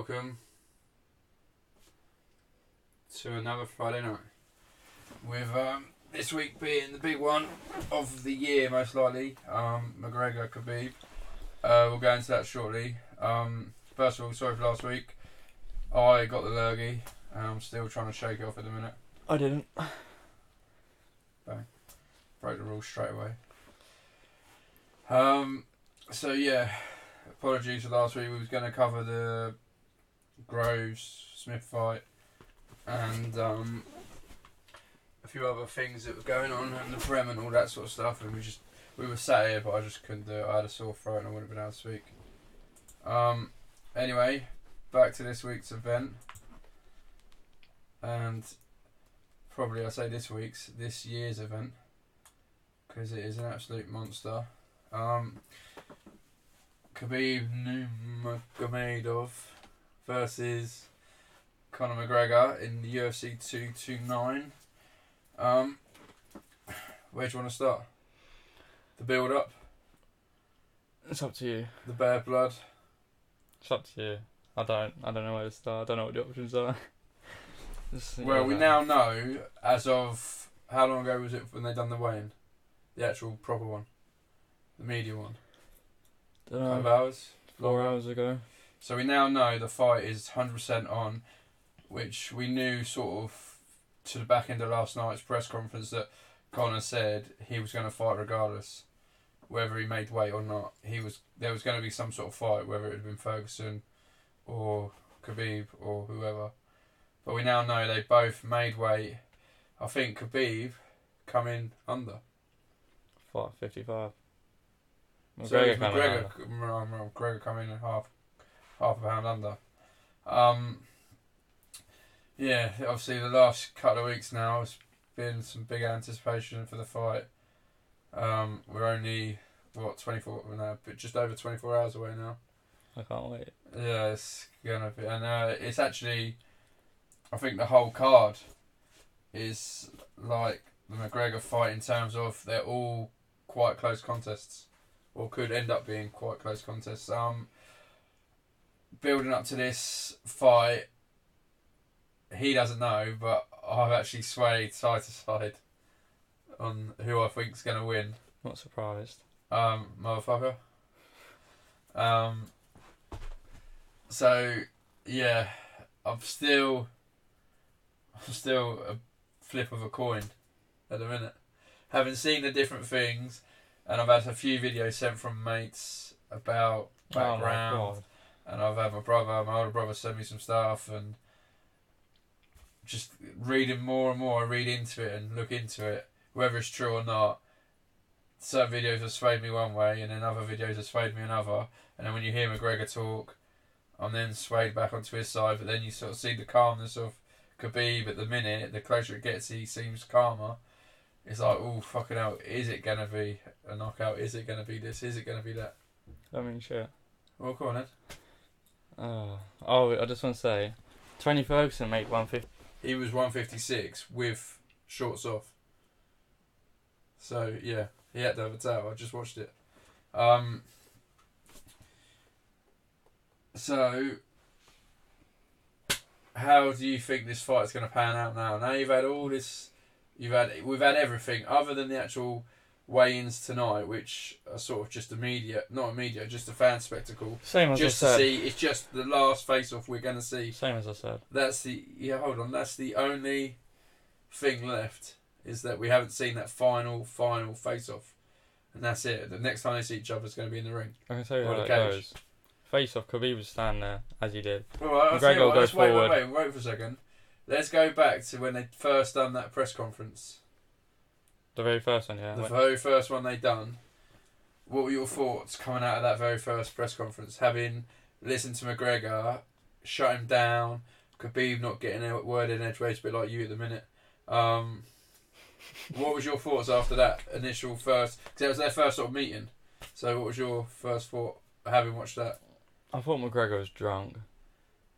welcome to another Friday night. With this week being the big one of the year, most likely. McGregor, Khabib. We'll go into that shortly. First of all, sorry for last week. I got the lurgy. I'm still trying to shake it off at the minute. I didn't. Bang. Broke the rules straight away. So yeah, apologies for last week. We was going to cover the Groves-Smith fight and a few other things that were going on and the Prem and all that sort of stuff, and we were sat here, but I just couldn't do it. I had a sore throat and I wouldn't have been able to speak. Anyway, back to this week's event, and probably I say this year's event, because it is an absolute monster. Khabib Nurmagomedov versus Conor McGregor in the UFC 229. Where do you want to start? The build up? It's up to you. The bare blood? It's up to you. I don't know where to start. I don't know what the options are. Well, we now know, as of how long ago was it when they done the weigh-in? The actual proper one, the media one. 5 hours. 4 hours ago. So we now know the fight is 100% on, which we knew sort of to the back end of last night's press conference that Conor said he was going to fight regardless, whether he made weight or not. There was going to be some sort of fight, whether it had been Ferguson or Khabib or whoever. But we now know they both made weight. I think Khabib come in under. 55. McGregor come in at half a pound under. Yeah, obviously the last couple of weeks now has been some big anticipation for the fight. We're only 24 now, but just over 24 hours away now. I can't wait. Yeah, it's gonna be, and it's actually, I think the whole card is like the McGregor fight in terms of they're all quite close contests, or could end up being quite close contests. Building up to this fight, he doesn't know, but I've actually swayed side to side on who I think's gonna win. Not surprised. Motherfucker. So yeah, I'm still a flip of a coin at the minute. Having seen the different things, and I've had a few videos sent from mates about background, and I've had my older brother send me some stuff, and just reading more and more, I read into it and look into it, whether it's true or not. Certain videos have swayed me one way, and then other videos have swayed me another, and then when you hear McGregor talk, I'm then swayed back onto his side, but then you sort of see the calmness of Khabib at the minute. The closer it gets, he seems calmer. It's like, oh, fucking hell, is it going to be a knockout? Is it going to be this? Is it going to be that? I mean, shit. Well, go on then. I just want to say, Tony Ferguson made 150. He was 156 with shorts off. So, yeah, he had to have a towel. I just watched it. So, how do you think this fight's going to pan out now? Now you've had all this... We've had everything other than the actual weigh-ins tonight, which are sort of just just a fan spectacle. Same as just I said. To see, it's just the last face-off we're going to see. Same as I said. That's the only thing left, is that we haven't seen that final face-off, and that's it. The next time they see each other is going to be in the ring. I can tell you how it goes. Face-off, Khabib was standing there as he did. All right, McGregor will go forward. Wait for a second. Let's go back to when they first done that press conference. The very first one, yeah. The very first one they done. What were your thoughts coming out of that very first press conference? Having listened to McGregor, shut him down, Khabib not getting a word in edgeways, a bit like you at the minute. What was your thoughts after that initial first... Because it was their first sort of meeting. So what was your first thought having watched that? I thought McGregor was drunk.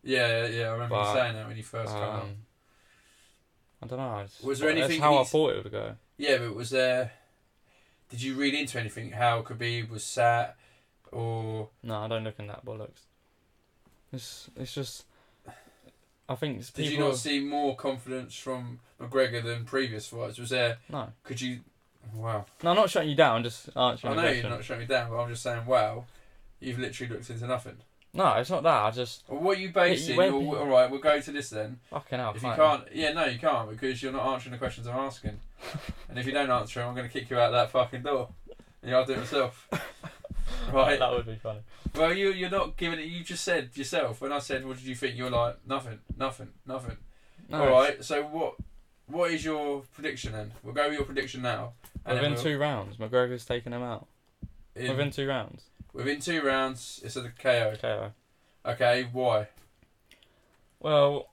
Yeah, I remember you saying that when you first came on. I don't know. Was there anything? That's how I thought it would go. Yeah, but was there? Did you read into anything? How Khabib was sat, or? No, I don't look in that bollocks. It's just. I think it's Did people. you not see more confidence from McGregor than previous fights? Was there? No. Could you? Wow. No, I'm not shutting you down. Just answering. I know you're not shutting me down, but I'm just saying, wow, you've literally looked into nothing. No, it's not that. I just. Well, what are you basing? All right, we'll go to this then. Fucking hell. If you can't, no, you can't because you're not answering the questions I'm asking. And if you don't answer them, I'm going to kick you out that fucking door. And I'll do it myself. Right? That would be funny. Well, you're not giving it. You just said yourself. When I said, "What did you think?" You're like, "Nothing." No, All right. So what is your prediction then? We'll go with your prediction now. Within 2 rounds, McGregor's taking him out. Within 2 rounds. Within 2 rounds, it's a KO. KO. Okay, why? Well,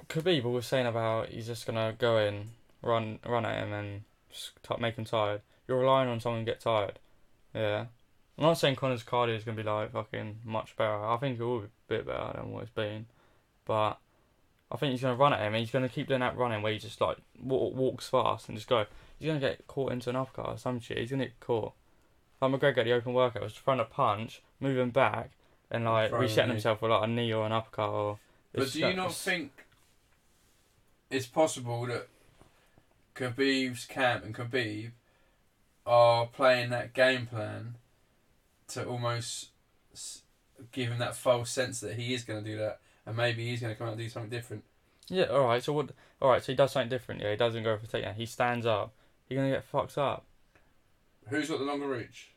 Khabib was saying about he's just gonna go in, run at him, and just make him tired. You're relying on someone to get tired. Yeah. I'm not saying Conor's cardio is gonna be like fucking much better. I think it will be a bit better than what it's been, but I think he's gonna run at him, and he's gonna keep doing that running where he just like walks fast and just go. He's gonna get caught into an uppercut or some shit. He's gonna get caught. Like McGregor at the open workout was throwing a punch, moving back, and like resetting himself with like a knee or an uppercut. Or but do you not think it's possible that Khabib's camp and Khabib are playing that game plan to almost give him that false sense that he is going to do that, and maybe he's going to come out and do something different? Yeah, alright, so what? Alright, so he does something different, yeah, he doesn't go for a takedown, he stands up, he's going to get fucked up. Who's got the longer reach?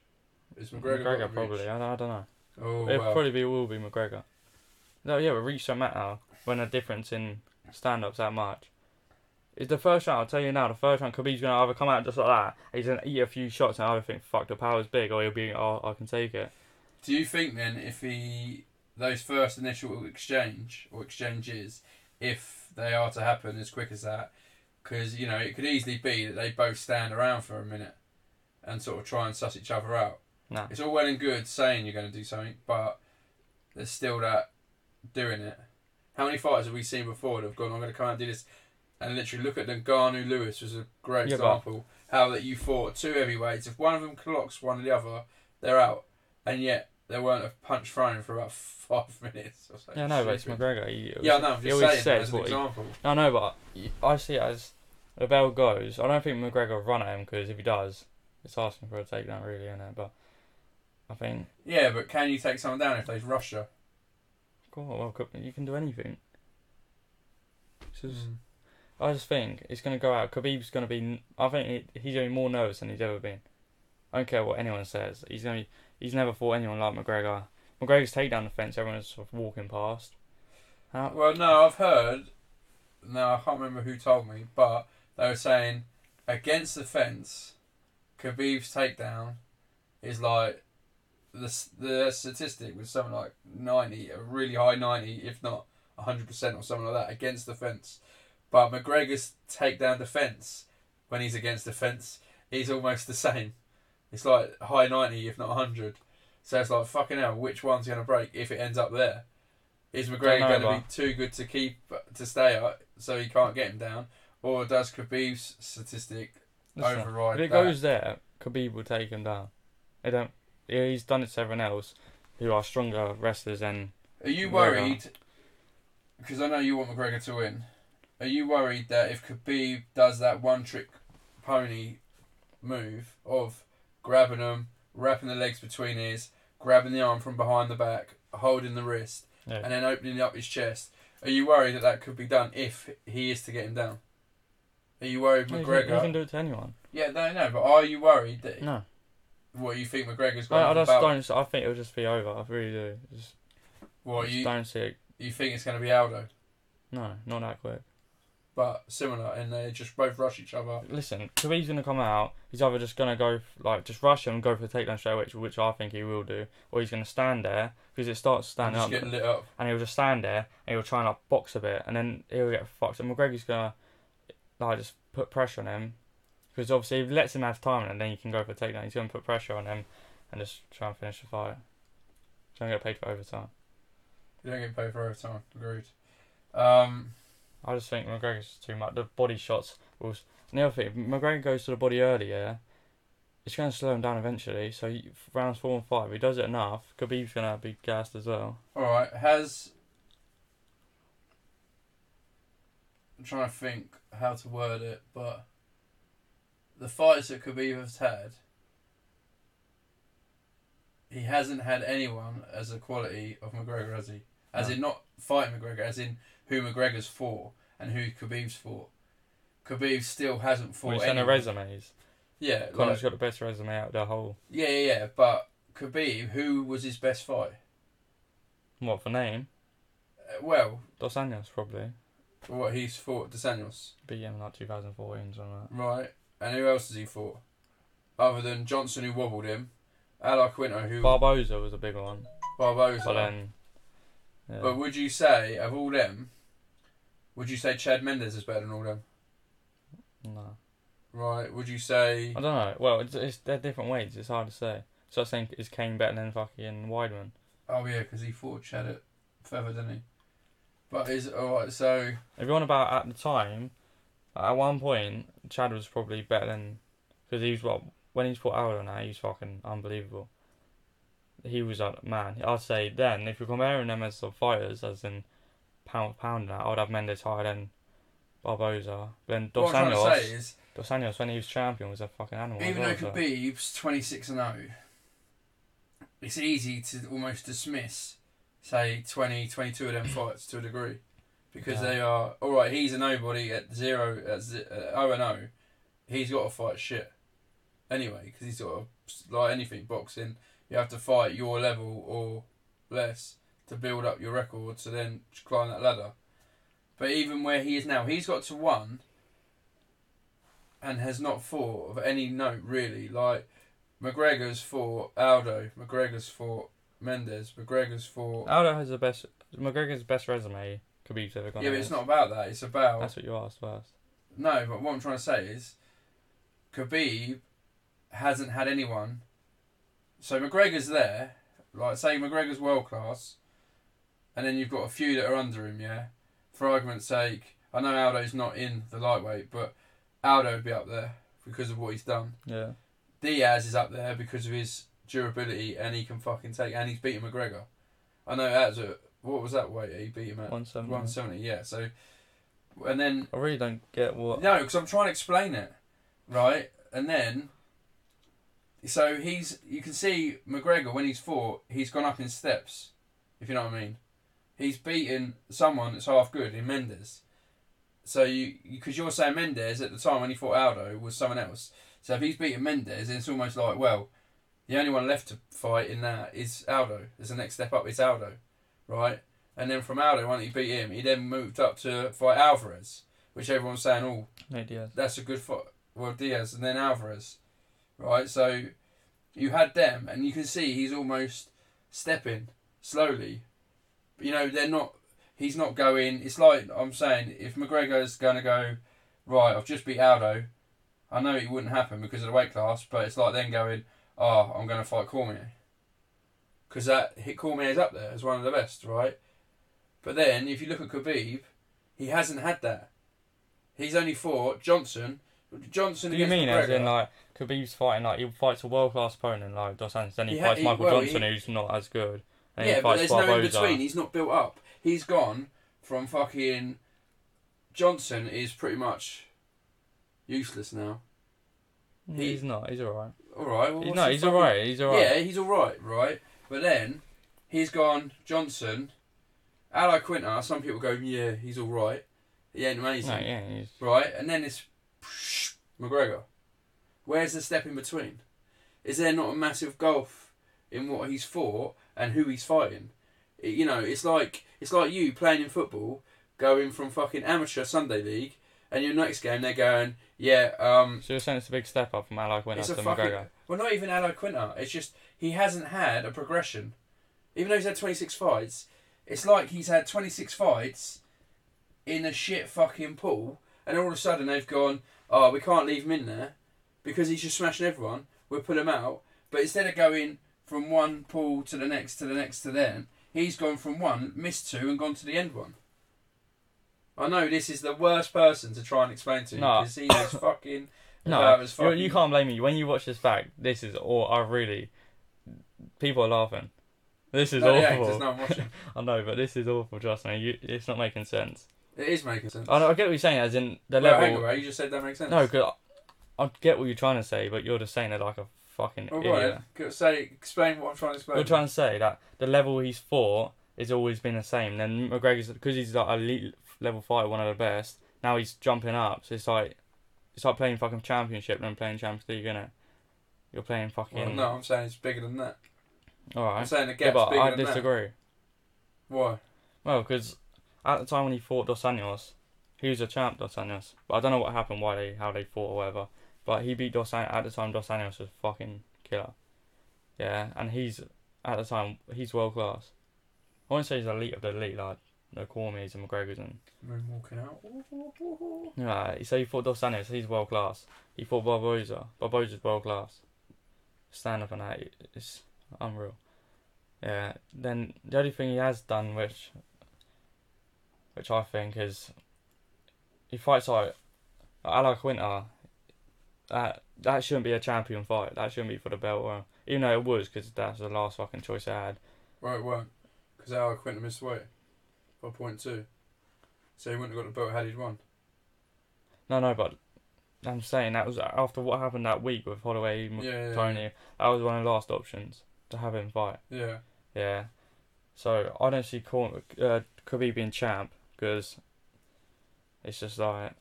Is McGregor probably, reach? I don't know. Oh, It'll probably will be McGregor. No, yeah, but reach don't matter when the difference in stand-up's that much. It's the first round, I'll tell you now, the first round, Khabib's going to either come out just like that, he's going to eat a few shots and either think, fuck, the power's big, or he'll be, oh, I can take it. Do you think then, if those first initial exchanges, if they are to happen as quick as that, because, you know, it could easily be that they both stand around for a minute and sort of try and suss each other out. No. It's all well and good saying you're going to do something, but there's still that doing it. How many fighters have we seen before that have gone, I'm going to come and do this, and literally look at Ngannou Lewis was a great example. How that you fought 2 heavyweights, if one of them clocks one or the other, they're out, and yet there weren't a punch thrown for about 5 minutes or so. Yeah, no, but it's McGregor. I'm just saying as an example. No, but I see it as the bell goes. I don't think McGregor will run at him because if he does, it's asking for a takedown, really, isn't it? But I think. Yeah, but can you take someone down if they rush you? Well, you can do anything. I just think it's going to go out. Khabib's going to be. I think he's going to be more nervous than he's ever been. I don't care what anyone says. He's never fought anyone like McGregor. McGregor's takedown defence, everyone's sort of walking past. Well, no, I've heard. No, I can't remember who told me, but they were saying against the fence, Khabib's takedown is like the statistic was something like 90, a really high 90, if not 100% or something like that against the fence. But McGregor's takedown defence, when he's against the fence, is almost the same. It's like high 90, if not 100. So it's like, fucking hell, which one's going to break if it ends up there? Is McGregor going to be too good to stay up so he can't get him down? Or does Khabib's statistic override that? If it goes there, Khabib will take him down. He's done it to everyone else who are stronger wrestlers than Are you worried, because I know you want McGregor to win, are you worried that if Khabib does that one-trick pony move of grabbing him, wrapping the legs between his, grabbing the arm from behind the back, holding the wrist, and then opening up his chest, are you worried that could be done if he is to get him down? Are you worried McGregor... He can do it to anyone. Yeah, no, but are you worried that... No. What, you think McGregor's got I think it'll just be over. I really do. Don't see it. You think it's going to be Aldo? No, not that quick. But similar, and they just both rush each other. Listen, Khabib's going to come out. He's either just going to go, just rush him and go for the takedown straight away, which I think he will do, or he's going to stand there, because it starts standing up. Get lit up. And he'll just stand there, and he'll try and box a bit, and then he'll get fucked. And McGregor's going to just put pressure on him, because obviously if he lets him have time, and then he can go for a takedown, he's going to put pressure on him, and just try and finish the fight. Don't get paid for overtime. You don't get paid for overtime, agreed. I just think McGregor's too much. The body shots will... And the other thing, if McGregor goes to the body early, it's going to slow him down eventually. So rounds 4 and 5, if he does it enough, Khabib's going to be gassed as well. Alright, has trying to think how to word it, but the fights that Khabib has had, he hasn't had anyone as the quality of McGregor, has he? As in not fighting McGregor, as in who McGregor's fought and who Khabib's fought. Khabib still hasn't fought anyone. The resumes. Yeah. Conor's got the best resume out of the whole. Yeah. But Khabib, who was his best fight? What, for name? Well... Dos Anjos, probably. What, he's fought Dos Anjos? Beat him like 2014, something like that. Right. And who else has he fought? Other than Johnson, who wobbled him. Al Quinto, who... Barboza was a big one. Barboza. But then... Yeah. But would you say, of all them, would you say Chad Mendes is better than all them? No. Right. Would you say... I don't know. Well, they're different weights. It's hard to say. So I think, is Kane better than fucking Weidman? Oh, yeah, because he fought Chad at feather, didn't he? But is... Alright, so... If you're on about at the time, at one point, Chad was probably better than... Because he was, what... When he's fought Aldo now, he's fucking unbelievable. He was a man. I'd say then, if you're comparing them as fighters, as in pound for pound now, I'd have Mendes higher than Barboza. Then Dos Anjos, when he was champion, was a fucking animal. Even though Khabib's 26-0, it's easy to almost dismiss, say, 20, 22 of them fights to a degree. Because they are... Alright, he's a nobody at 0-0. He's got to fight shit. Anyway, because he's got to... Like anything, boxing... You have to fight your level or less to build up your record to then climb that ladder. But even where he is now, he's got to 1 and has not fought of any note, really. Like, McGregor's fought Aldo, McGregor's fought Mendes, McGregor's fought... Aldo has McGregor's best resume Khabib's ever gone. Yeah, but it's not about that. It's about... That's what you asked first. No, but what I'm trying to say is Khabib hasn't had anyone... So McGregor's there, like say McGregor's world class, and then you've got a few that are under him, yeah? For argument's sake, I know Aldo's not in the lightweight, but Aldo would be up there because of what he's done. Yeah. Diaz is up there because of his durability and he can fucking take, and he's beaten McGregor. I know that's what was that weight he beat him at? 170. 170, yeah. So, and then... I really don't get what... No, because I'm trying to explain it, right? And then... So you can see McGregor, when he's fought, he's gone up in steps, if you know what I mean. He's beaten someone that's half good in Mendes. So because you're saying Mendes at the time when he fought Aldo was someone else. So if he's beaten Mendes, it's almost like, well, the only one left to fight in that is Aldo. There's the next step up, it's Aldo, right? And then from Aldo, when he beat him, he then moved up to fight Alvarez, which everyone's saying, oh, no, Diaz. That's a good fight. Well, Diaz and then Alvarez. Right, so you had them, and you can see he's almost stepping slowly. You know, they're not. He's not going. It's like I'm saying, if McGregor's going to go, right, I've just beat Aldo. I know it wouldn't happen because of the weight class, but it's like then going, oh, I'm going to fight Cormier. Because Cormier's up there as one of the best, right? But then, if you look at Khabib, he hasn't had that. He's only fought Johnson. Johnson. Do you mean McGregor. as in like Khabib's fighting like he fights a world class opponent like Dos Anjos, then he fights Michael Johnson who's not as good. And yeah, he but fights there's Barboza. no in between. He's not built up. He's gone from fucking Johnson is pretty much useless now. He's not. He's alright. Alright. Well, he's alright. He's alright. Yeah, he's alright, right? But then he's gone Johnson, Al Quinta. Some people go, yeah, he's alright. He ain't amazing. No, yeah, he's right. And then it's McGregor. Where's the step in between? Is there not a massive gulf in what he's fought and who he's fighting? You know, it's like you playing in football, going from fucking amateur Sunday league, and your next game they're going, yeah. So you're saying it's a big step up from Al Quinta to McGregor? Well, not even Al Quinta. It's just he hasn't had a progression. Even though he's had 26 fights, it's like he's had 26 fights in a shit fucking pool, and all of a sudden they've gone, oh, we can't leave him in there because he's just smashing everyone. We'll put him out. But instead of going from one pool to the next to the next to then, he's gone from one, missed two, and gone to the end one. I know this is the worst person to try and explain to you because he is fucking... You can't blame me. When you watch this back, this is all... People are laughing. This is awful. Yeah, there's no one watching. I know, but this is awful, trust me. It's not making sense. It is making sense. I get what you're saying, as in the Hang level. on, right? You just said that makes sense. No, because I get what you're trying to say, but you're just saying it like a fucking idiot. Right. Explain what I'm trying to explain. You're trying to say that the level he's fought has always been the same. Then McGregor's, because he's like elite level fighter, one of the best. Now he's jumping up, so it's like playing fucking championship than playing Champions League, innit? You're playing fucking. Well, no, I'm saying it's bigger than that. Alright. I'm saying the gap's but bigger I than that. disagree. Why? Well, because at the time when he fought Dos Anjos, he was a champ, Dos Anjos. But I don't know what happened, how they fought or whatever. But he beat Dos Anjos. At the time, Dos Anjos was fucking killer. Yeah, and at the time, he's world class. I won't say he's elite of the elite, like the Cormiers and McGregors and. Walking out. Yeah, so he fought Dos Anjos, he's world class. He fought Barboza. Barboza's world class. Stand up and that, it's unreal. Yeah, then the only thing he has done, which I think is, he fights like Ala Quinta. That shouldn't be a champion fight. That shouldn't be for the belt. Or, even though it was, because that's the last fucking choice I had. Right, it won't. Because Ala Quinta missed weight by 0.2. So he wouldn't have got the belt had he'd won. No, but I'm saying that was after what happened that week with Holloway, Tony. Yeah. That was one of the last options to have him fight. Yeah. Yeah. So I don't see Khabib being champ, because it's just like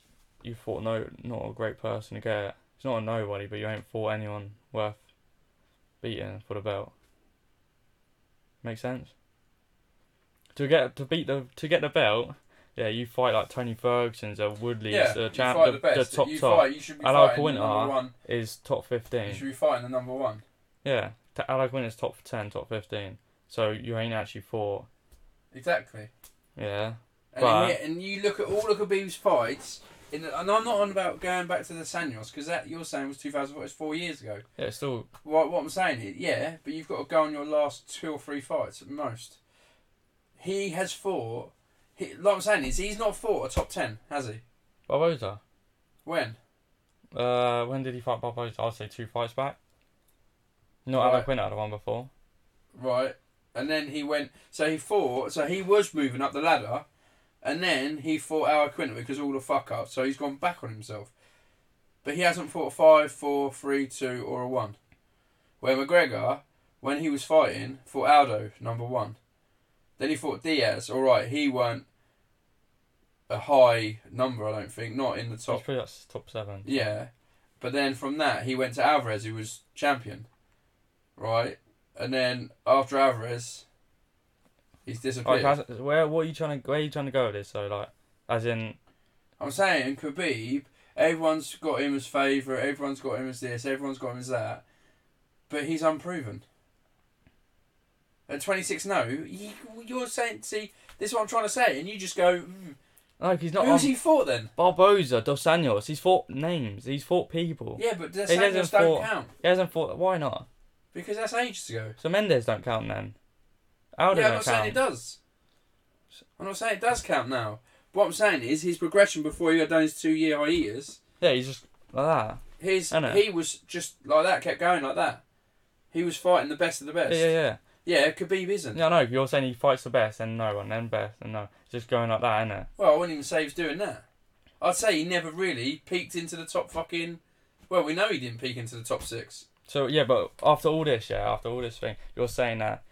you fought not a great person to get it. It's not a nobody, but you ain't fought anyone worth beating for the belt. Make sense? To get the belt, yeah, you fight like Tony Ferguson's, Woodley's, the champ, the top. You should be fighting the number one. Is top 15. You should be fighting the number one. Yeah, Ala Quinta's top 10, top 15. So you ain't actually fought. Exactly. Yeah. And you look at all of Khabib's fights, and I'm not on about going back to the Sanyos, because that you're saying was 2004, it's 4 years ago. Yeah, it's still. What I'm saying is, yeah, but you've got to go on your last 2 or 3 fights at most. He has fought. Like I'm saying is, he's not fought a top 10, has he? Barboza. When? When did he fight Barboza? I'd say 2 fights back. Not Ala Quinta, the one before. Right. And then he went. So he fought. So he was moving up the ladder, and then he fought Ala Quinta because all the fuck up. So he's gone back on himself. But he hasn't fought 5, 4, 3, 2, or a 1. Where McGregor, when he was fighting, fought Aldo, number 1. Then he fought Diaz. All right, he weren't a high number, I don't think. Not in the top. He's pretty much top 7. Yeah, but then from that he went to Alvarez, who was champion, right? And then after Alvarez, he's disappeared. Where are you trying to go with this? So like, as in, I'm saying Khabib. Everyone's got him as favourite. Everyone's got him as this. Everyone's got him as that. But he's unproven. At 26, no. You're saying, see, this is what I'm trying to say, and you just go. No, he's not. Who's he fought then? Barboza, Dos Anjos. He's fought names. He's fought people. Yeah, but Dos Anjos don't count. He hasn't fought. Why not? Because that's ages ago. So Mendes don't count then. Aldo I'm don't not count. saying it does. I'm not saying it does count now. What I'm saying is his progression before he had done his 2-year hiatus. Yeah, he's just like that. He was just like that, kept going like that. He was fighting the best of the best. Yeah. Yeah, Khabib isn't. Yeah, I know. You're saying he fights the best, and no one, then best, and no. Just going like that, isn't it? Well, I wouldn't even say he was doing that. I'd say he never really peaked into the top fucking. Well, we know he didn't peak into the top 6. So yeah, but after all this thing, you're saying that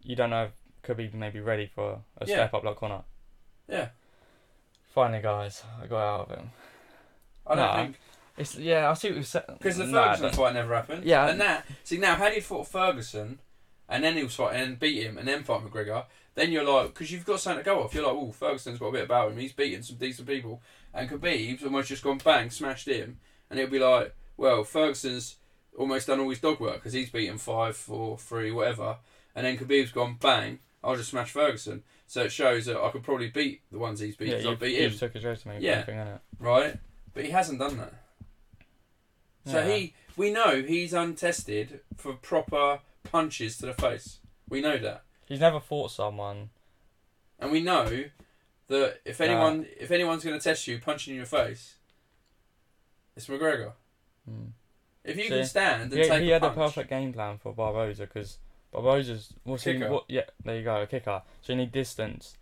you don't know if Khabib may be ready for a step up like Conor. Yeah. Finally, guys, I got out of him. I don't think. It's I see what you're saying. Because the Ferguson fight never happened. Yeah. And now, had he fought Ferguson, and then he was fighting and beat him, and then fight McGregor, then you're like, because you've got something to go off. You're like, oh, Ferguson's got a bit about him. He's beaten some decent people, and Khabib's almost just gone bang, smashed him, and it'll be like, well, Ferguson's almost done all his dog work because he's beaten 5, 4, 3, whatever, and then Khabib's gone bang. I'll just smash Ferguson. So it shows that I could probably beat the ones he's beat. Yeah, I beat him. Took his resume. Yeah. Right, but he hasn't done that. So we know he's untested for proper punches to the face. We know that. He's never fought someone. And we know that if anyone's going to test you punching in your face, it's McGregor. If you can stand and take a punch. He had a perfect game plan for Barboza, because Barboza's... there you go, a kicker. So you need distance.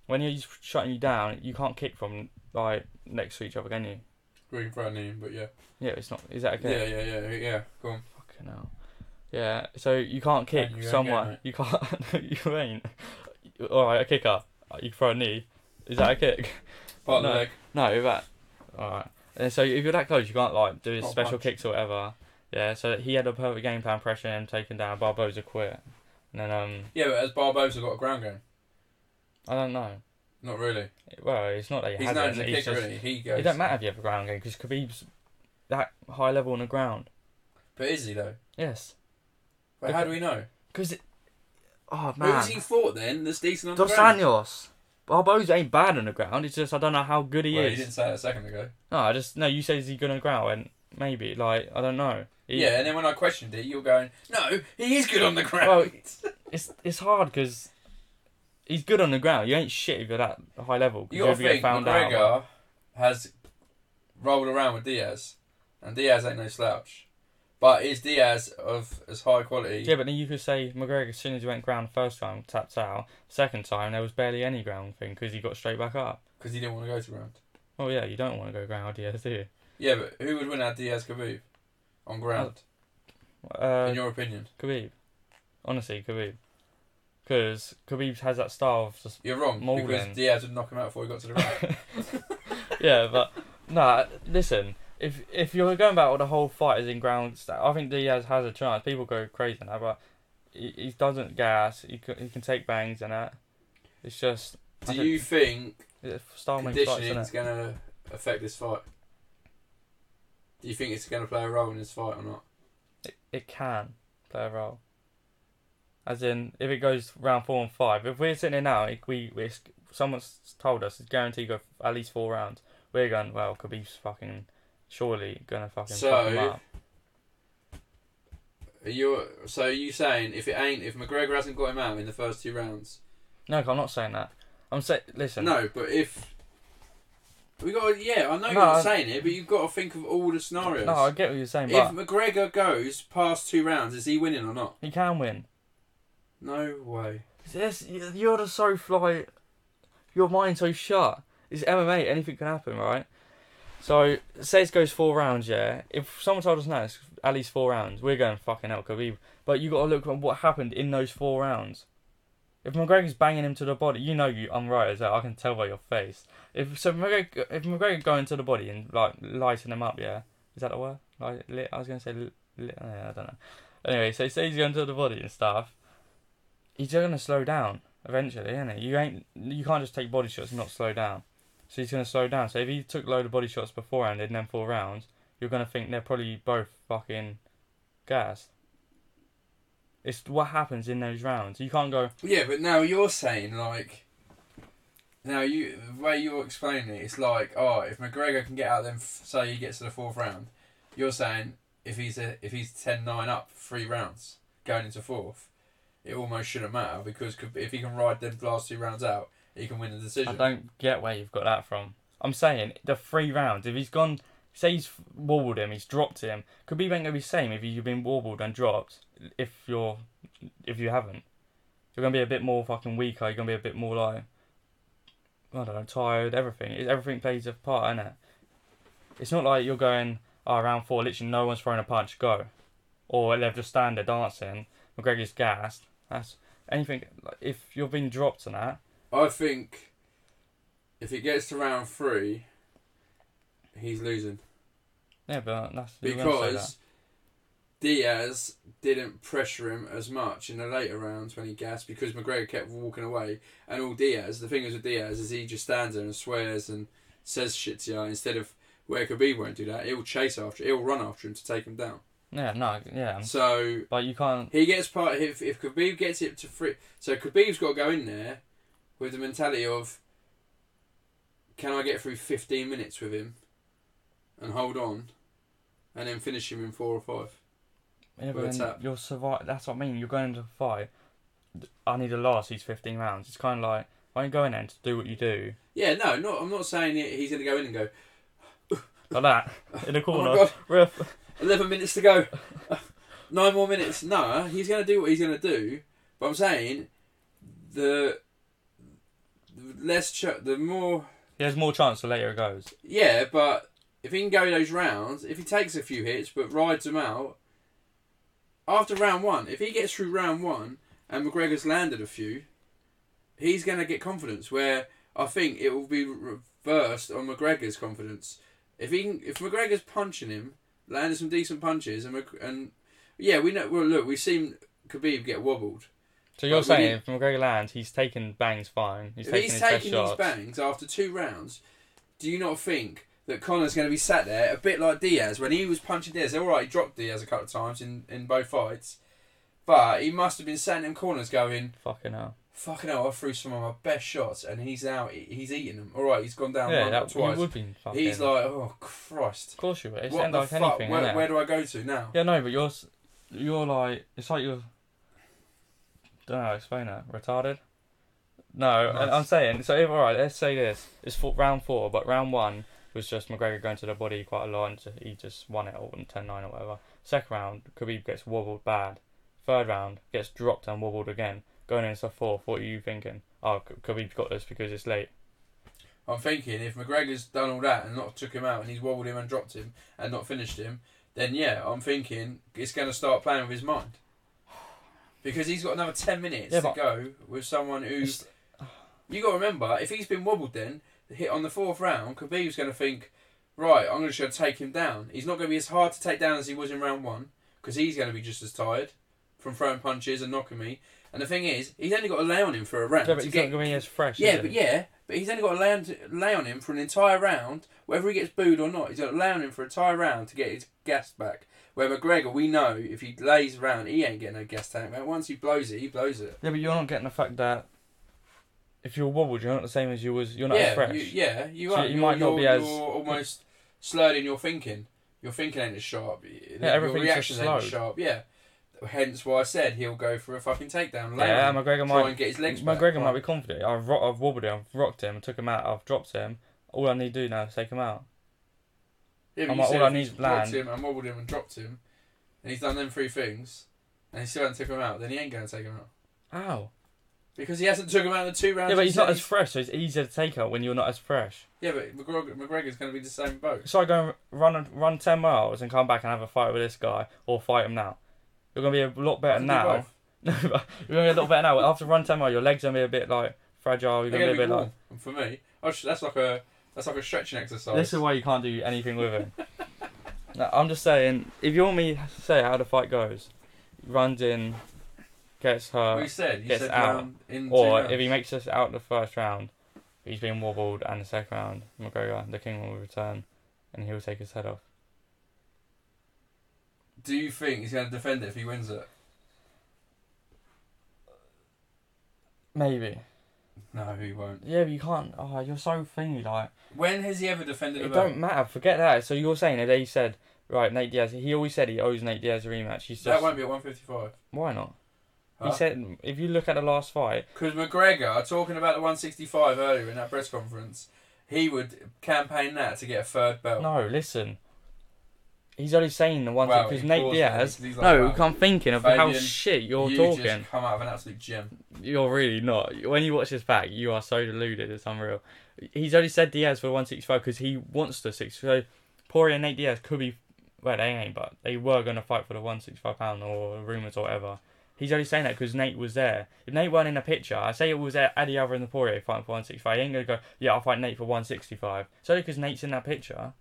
when he's shutting you down, you can't kick from like next to each other, can you? Green for a knee, but yeah. Yeah, it's not. Is that okay? Yeah. Go on. Fucking hell. Yeah, so you can't kick someone. You can't. You ain't. Alright, a kicker. You throw a knee. Is that a kick? Part of the leg. No, that. Alright. And so if you're that close, you can't like do his Not special punch. kicks or whatever. Yeah, so he had a perfect game plan, pressure him, taken down. Barboza quit. And then Yeah, but has Barboza got a ground game? I don't know. Not really. Well, it's not that he He's hasn't. known as a kicker, really. He goes. It don't matter if you have a ground game because Khabib's that high level on the ground. But is he though? Yes. But how do we know? Because oh man. Who's he fought then? That's decent on Dos the ground. Anjos. Barboza ain't bad on the ground. It's just I don't know how good he is. You didn't say that a second ago. No. You say is he good on the ground? And maybe like I don't know. Yeah, and then when I questioned it, you're going, no, he is good on the ground. Well, it's hard because he's good on the ground. You ain't shit if you're that high level. You got to think McGregor has rolled around with Diaz, and Diaz ain't no slouch. But is Diaz of as high quality? Yeah, but then you could say McGregor, as soon as he went ground the first time, tapped out. Second time, there was barely any ground thing because he got straight back up. Because he didn't want to go to ground. Oh yeah, you don't want to go ground Diaz, do you? Yeah, but who would win out Diaz Khabib on ground? In your opinion? Khabib. Honestly, Khabib. Because Khabib has that style of just You're wrong, moulding. because Diaz would knock him out before he got to the ground. Yeah, but nah, listen. If you're going about the whole fight is in ground, I think Diaz has a chance. People go crazy now, but he doesn't gas. He can take bangs and that. It's just. Do you think style conditioning is going to affect this fight? Do you think it's going to play a role in this fight or not? It can play a role. As in, if it goes round 4 and 5, if we're sitting here now, someone's told us it's guaranteed to go at least 4 rounds. We're going, well, Khabib's fucking surely gonna fucking fuck him up. Are you saying if McGregor hasn't got him out in the first 2 rounds? No, I'm not saying that. I'm saying, listen. No, but if we got, I know you're not saying it, but you've got to think of all the scenarios. No, I get what you're saying. If but McGregor goes past 2 rounds, is he winning or not? he can win. No way. Yes, you're just so like, your mind's so shut. It's MMA. Anything can happen, right? So, say it goes 4 rounds, yeah. If someone told us now it's at least 4 rounds, we're going fucking hell, Khabib. But you got to look at what happened in those 4 rounds. If McGregor's banging him to the body, I'm right as that. I can tell by your face. If McGregor going to the body and like lighting him up, yeah, is that the word? Like, I was gonna say, I don't know. Anyway, so say he's going to the body and stuff. He's gonna slow down eventually, isn't he? You can't just take body shots and not slow down. So he's gonna slow down. So if he took a load of body shots beforehand and then 4 rounds, you're gonna think they're probably both fucking gassed. It's what happens in those rounds. You can't go. Yeah, but now you're saying like. Now the way you're explaining it, it's like, if McGregor can get out, then say he gets to the 4th round, you're saying if he's 10-9 up 3 rounds going into 4th, it almost shouldn't matter because if he can ride them last 2 rounds out, he can win the decision. I don't get where you've got that from. I'm saying the 3 rounds. If he's gone, say he's wobbled him, he's dropped him. Khabib ain't gonna be the same if you've been wobbled and dropped. If you haven't, you're gonna be a bit more fucking weaker. You're gonna be a bit more like, I don't know, tired. Everything plays a part in it. It's not like you're going, round 4, literally no one's throwing a punch, go, or they're just standing there dancing. McGregor's gassed. That's anything. Like, if you're being dropped on that. I think if it gets to round 3, he's losing. Yeah, but that's because Diaz didn't pressure him as much in the later rounds when he gassed because McGregor kept walking away. And the thing is with Diaz is he just stands there and swears and says shit to you instead of where Khabib won't do that. He'll chase after, he'll run after him to take him down. Yeah, no, yeah. So, but you can't. He gets part. If Khabib gets it to 3, so Khabib's got to go in there with the mentality of, can I get through 15 minutes with him and hold on, and then finish him in 4 or 5. Yeah, but then you'll survive. That's what I mean. You're going into a fight. I need to last these 15 rounds. It's kind of like, why don't you go in there to do what you do? Yeah, no, I'm not saying he's going to go in and go like that in the corner. Oh my God. Ref. 11 minutes to go. 9 more minutes. No, he's going to do what he's going to do. But I'm saying the the more... He has more chance the later it goes. Yeah, but if he can go those rounds, if he takes a few hits but rides them out, after round 1, if he gets through round 1 and McGregor's landed a few, he's going to get confidence, where I think it will be reversed on McGregor's confidence. If McGregor's punching him, landing some decent punches, and yeah, we know. Well, look, we've seen Khabib get wobbled. So you're saying if McGregor lands, he's taking bangs fine. He's taking these bangs after 2 rounds, do you not think that Conor's going to be sat there a bit like Diaz when he was punching Diaz? All right, he dropped Diaz a couple of times in both fights, but he must have been sat in them corners going, fucking hell, I threw some of my best shots and he's out. He's eating them. All right, he's gone down one or twice. Would be fucking... He's like, oh Christ. Of course you would. It's what like fuck? anything. Where do I go to now? Yeah, no, but you're like, it's like you're... Don't know how to explain that. Retarded? No, nice. I'm saying, so if, alright, let's say this. It's round 4, but round 1 was just McGregor going to the body quite a lot, and he just won it all in 10-9 or whatever. Second round, Khabib gets wobbled bad. Third round, gets dropped and wobbled again. Going into 4th, what are you thinking? Oh, Khabib's got this because it's late. I'm thinking if McGregor's done all that and not took him out and he's wobbled him and dropped him and not finished him, then yeah, I'm thinking it's going to start playing with his mind. Because he's got another 10 minutes to go with someone who's... You got to remember, if he's been wobbled then, hit on the 4th round, Khabib's going to think, right, I'm just going to take him down. He's not going to be as hard to take down as he was in round 1, because he's going to be just as tired from throwing punches and knocking me. And the thing is, he's only got to lay on him for a round. Yeah, but he's not going to be as fresh. Yeah, but he's only got to lay on him for an entire round, whether he gets booed or not. He's got to lay on him for an entire round to get his gas back. Where McGregor, we know, if he lays around, he ain't getting no gas tank, man. Once he blows it, he blows it. Yeah, but you're not getting the fact that if you're wobbled, you're not the same as you was. You're not as fresh. You are. You might not be as... You're almost slurred in your thinking. Your thinking ain't as sharp. Yeah, everything's your reactions just ain't as sharp. Yeah. Hence why I said he'll go for a fucking takedown. McGregor try and get his legs back. McGregor might be confident. I've wobbled him, I've rocked him, took him out, I've dropped him. All I need to do now is take him out. Yeah, but all I need is land. Him and wobbled him and dropped him, and he's done them 3 things, and he still hasn't took him out, then he ain't going to take him out. Ow. Because he hasn't took him out in the 2 rounds. Yeah, but he's not as fresh, so it's easier to take out when you're not as fresh. Yeah, but McGregor's going to be the same boat. So I go and run 10 miles and come back and have a fight with this guy, or fight him now. You're going to be a lot better now. You're going to be a lot better now. After run 10 miles, your legs are going to be a bit like fragile. You're going to be a bit warm. Like... For me, that's like a stretching exercise. This is why you can't do anything with him. No, I'm just saying, if you want me to say how the fight goes, runs in, gets hurt, gets out, or if he makes us out the first round, he's been wobbled, and the second round, McGregor, the king will return, and he'll take his head off. Do you think he's going to defend it if he wins it? Maybe. No, he won't. Yeah, but you can't. Oh, you're so thingy, like. When has he ever defended a belt? belt? It don't matter. Forget that. So you're saying if they said, right, Nate Diaz, he always said he owes Nate Diaz a rematch. He's just... That won't be at 155. Why not? Huh? He said, if you look at the last fight... Because McGregor, talking about the 165 earlier in that press conference, he would campaign that to get a 3rd belt. No, listen. He's only saying the one thing, because Nate Diaz... He's like, I'm thinking of how shit you're talking. You just come out of an absolute gem. You're really not. When you watch this back, you are so deluded, it's unreal. He's only said Diaz for 165 because he wants the 6. So Poirier and Nate Diaz could be... Well, they ain't, but they were going to fight for the 165 pound or rumours or whatever. He's only saying that because Nate was there. If Nate weren't in the picture, I say it was Eddie Alvarez and Poirier fighting for 165. He ain't going to go, yeah, I'll fight Nate for 165. It's only because Nate's in that picture.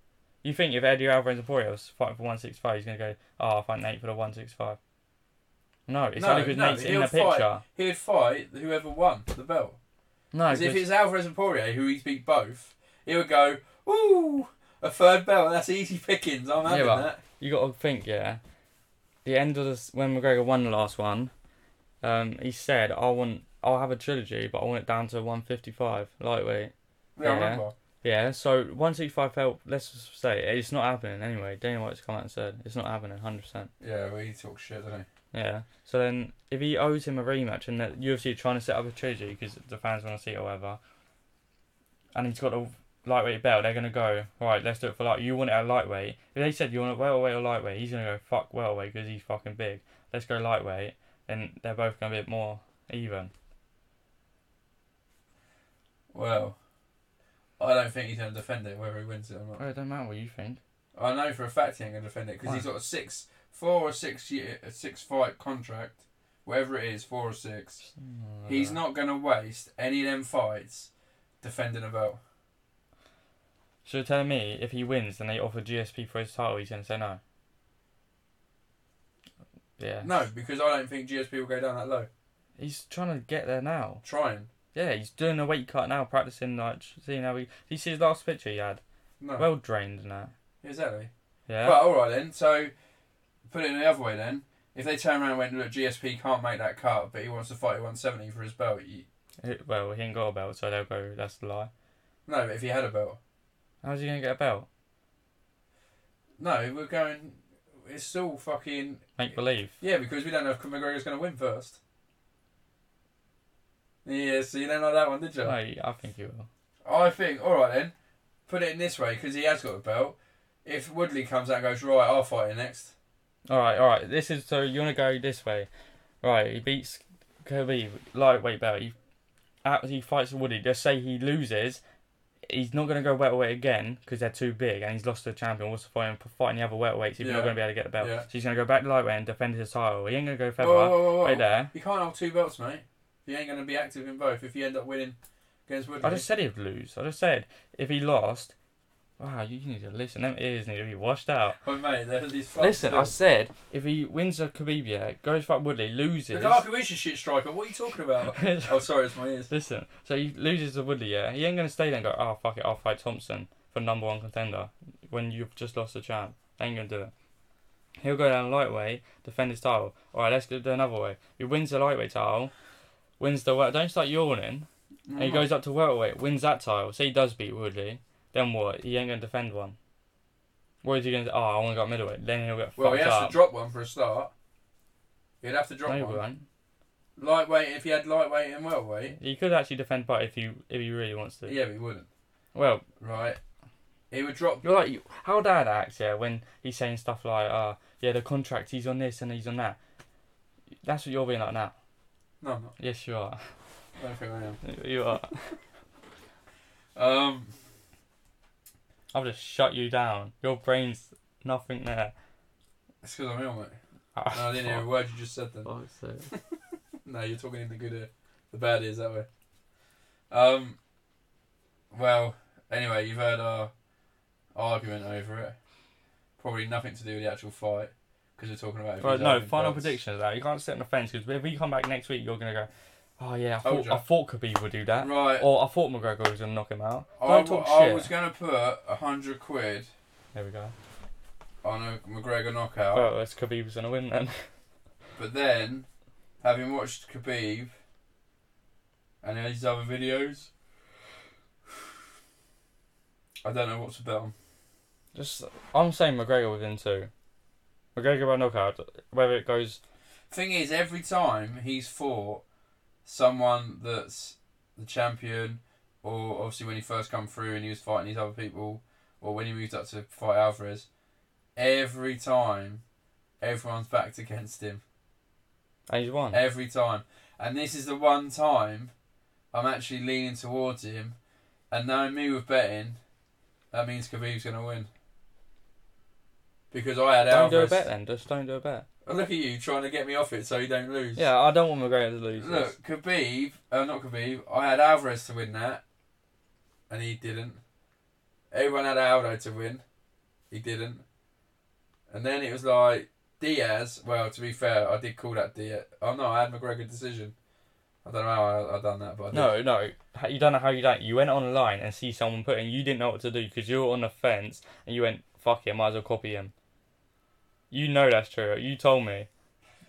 You think if Eddie Alvarez and Poirier was fighting for 165, he's going to go, oh, I'll fight Nate for the 165. No, it's only because Nate's in the picture. He'd fight whoever won the belt. No, because if it's Alvarez and Poirier, who he's beat both, he would go, ooh, a 3rd belt, that's easy pickings, I'm having that. You got to think, yeah. The end of this, when McGregor won the last one, he said, I'll have a trilogy, but I want it down to 155, lightweight. Yeah, I remember. Yeah, so 165 felt, let's just say, it's not happening anyway. Dana White's come out and said, it's not happening, 100%. Yeah, well, he talks shit, doesn't he? Yeah, so then, if he owes him a rematch, and the UFC are trying to set up a trilogy, because the fans want to see it or whatever, and he's got a lightweight belt, they're going to go, right, let's do it for you want it at lightweight. If they said you want it welterweight or lightweight, he's going to go, fuck welterweight, because he's fucking big. Let's go lightweight, and they're both going to be a bit more even. Well, I don't think he's going to defend it, whether he wins it or not. Oh, it don't matter what you think. I know for a fact he ain't going to defend it because he's got a 6 fight contract, whatever it is, 4 or 6. He's not going to waste any of them fights defending a belt. So you're telling me if he wins and they offer GSP for his title, he's going to say no? Yeah. No, because I don't think GSP will go down that low. He's trying to get there now. Trying? Yeah, he's doing a weight cut now, practicing, like, seeing how he... Did you see his last picture he had? No. Well drained and that. Exactly. Yeah. Well, alright then, so put it in the other way then. If they turn around and went, look, GSP can't make that cut, but he wants to fight at 170 for his belt. Well, he ain't got a belt, so they'll go, that's the lie. No, but if he had a belt. How's he going to get a belt? No, we're going... It's still fucking... Make believe. Yeah, because we don't know if McGregor's going to win first. Yeah, so you don't know that one, did you? No, I think he will. I think, alright then, put it in this way, because he has got a belt. If Woodley comes out and goes, right, I'll fight you next. Alright, this is, so you want to go this way. Right, he beats Khabib, lightweight belt. He fights Woodley. Just say he loses, he's not going to go welterweight again, because they're too big, and he's lost to the champion. What's the point in fighting the other welterweights if you're not going to be able to get the belt? Yeah. So he's going to go back to lightweight and defend his title. He ain't going to go featherweight. Whoa. Right there. You can't hold 2 belts, mate. You ain't going to be active in both if you end up winning against Woodley. I just said he'd lose. I just said if he lost... Wow, you need to listen. Them ears need to be washed out. Oh, mate, there's these Listen, I said if he wins a Khabib, yeah, goes fight Woodley, loses... The Dark Wish shit striker, what are you talking about? Oh, sorry, it's my ears. Listen, so he loses to Woodley, yeah? He ain't going to stay there and go, oh, fuck it, I'll fight Thompson for #1 contender when you've just lost the champ. They ain't going to do it. He'll go down lightweight, defend his title. Alright, let's do another way. He wins the lightweight title, wins the... Don't start yawning. And he goes up to welterweight, wins that title. Say he does beat Woodley. Then what? He ain't going to defend one. What is he going to do? Oh, I want to go middleweight. Then he'll get fucked up. Well, he has to drop one for a start. He'd have to drop one. one. He won't. Lightweight, if he had lightweight and welterweight. He could actually defend both if he really wants to. Yeah, but he wouldn't. Well. Right. He would drop... You're like... How Dad acts, yeah, when he's saying stuff like, yeah, the contract, he's on this and he's on that. That's what you're being like now. No, I'm not. Yes, you are. I don't think I am. You are. I've just shut you down. Your brain's nothing there. It's because I'm ill, mate. No, I didn't hear a word you just said then. Oh, so. No, you're talking in the good ear. The bad ears that way. Well, anyway, you've heard our argument over it. Probably nothing to do with the actual fight, because we're talking about it. Right, no, final prediction of that. You can't sit on the fence, because if we come back next week, you're going to go, oh yeah, I thought Khabib would do that. Right. Or I thought McGregor was going to knock him out. Don't talk shit. I was going to put £100 There we go. on a McGregor knockout. Well, that's Khabib's going to win then. But then, having watched Khabib and his other videos, I don't know what to bet on. I'm saying McGregor within 2. McGregor by knockout. Whether it goes... Thing is, every time he's fought someone that's the champion, or obviously when he first come through and he was fighting these other people, or when he moved up to fight Alvarez, every time everyone's backed against him. And he's won. Every time. And this is the one time I'm actually leaning towards him, and knowing me with betting, that means Khabib's going to win. Because I had Alvarez. Don't do a bet then, just don't do a bet. Look at you trying to get me off it so you don't lose. Yeah, I don't want McGregor to lose. Look, Khabib, not Khabib, I had Alvarez to win that, and he didn't. Everyone had Aldo to win, he didn't. And then it was like, Diaz, well, to be fair, I did call that Diaz. Oh no, I had McGregor decision. I don't know how I done that, but I did. No, you don't know how you done it. You went online and see someone putting, you didn't know what to do because you were on the fence, and you went, fuck it, I might as well copy him. You know that's true. You told me.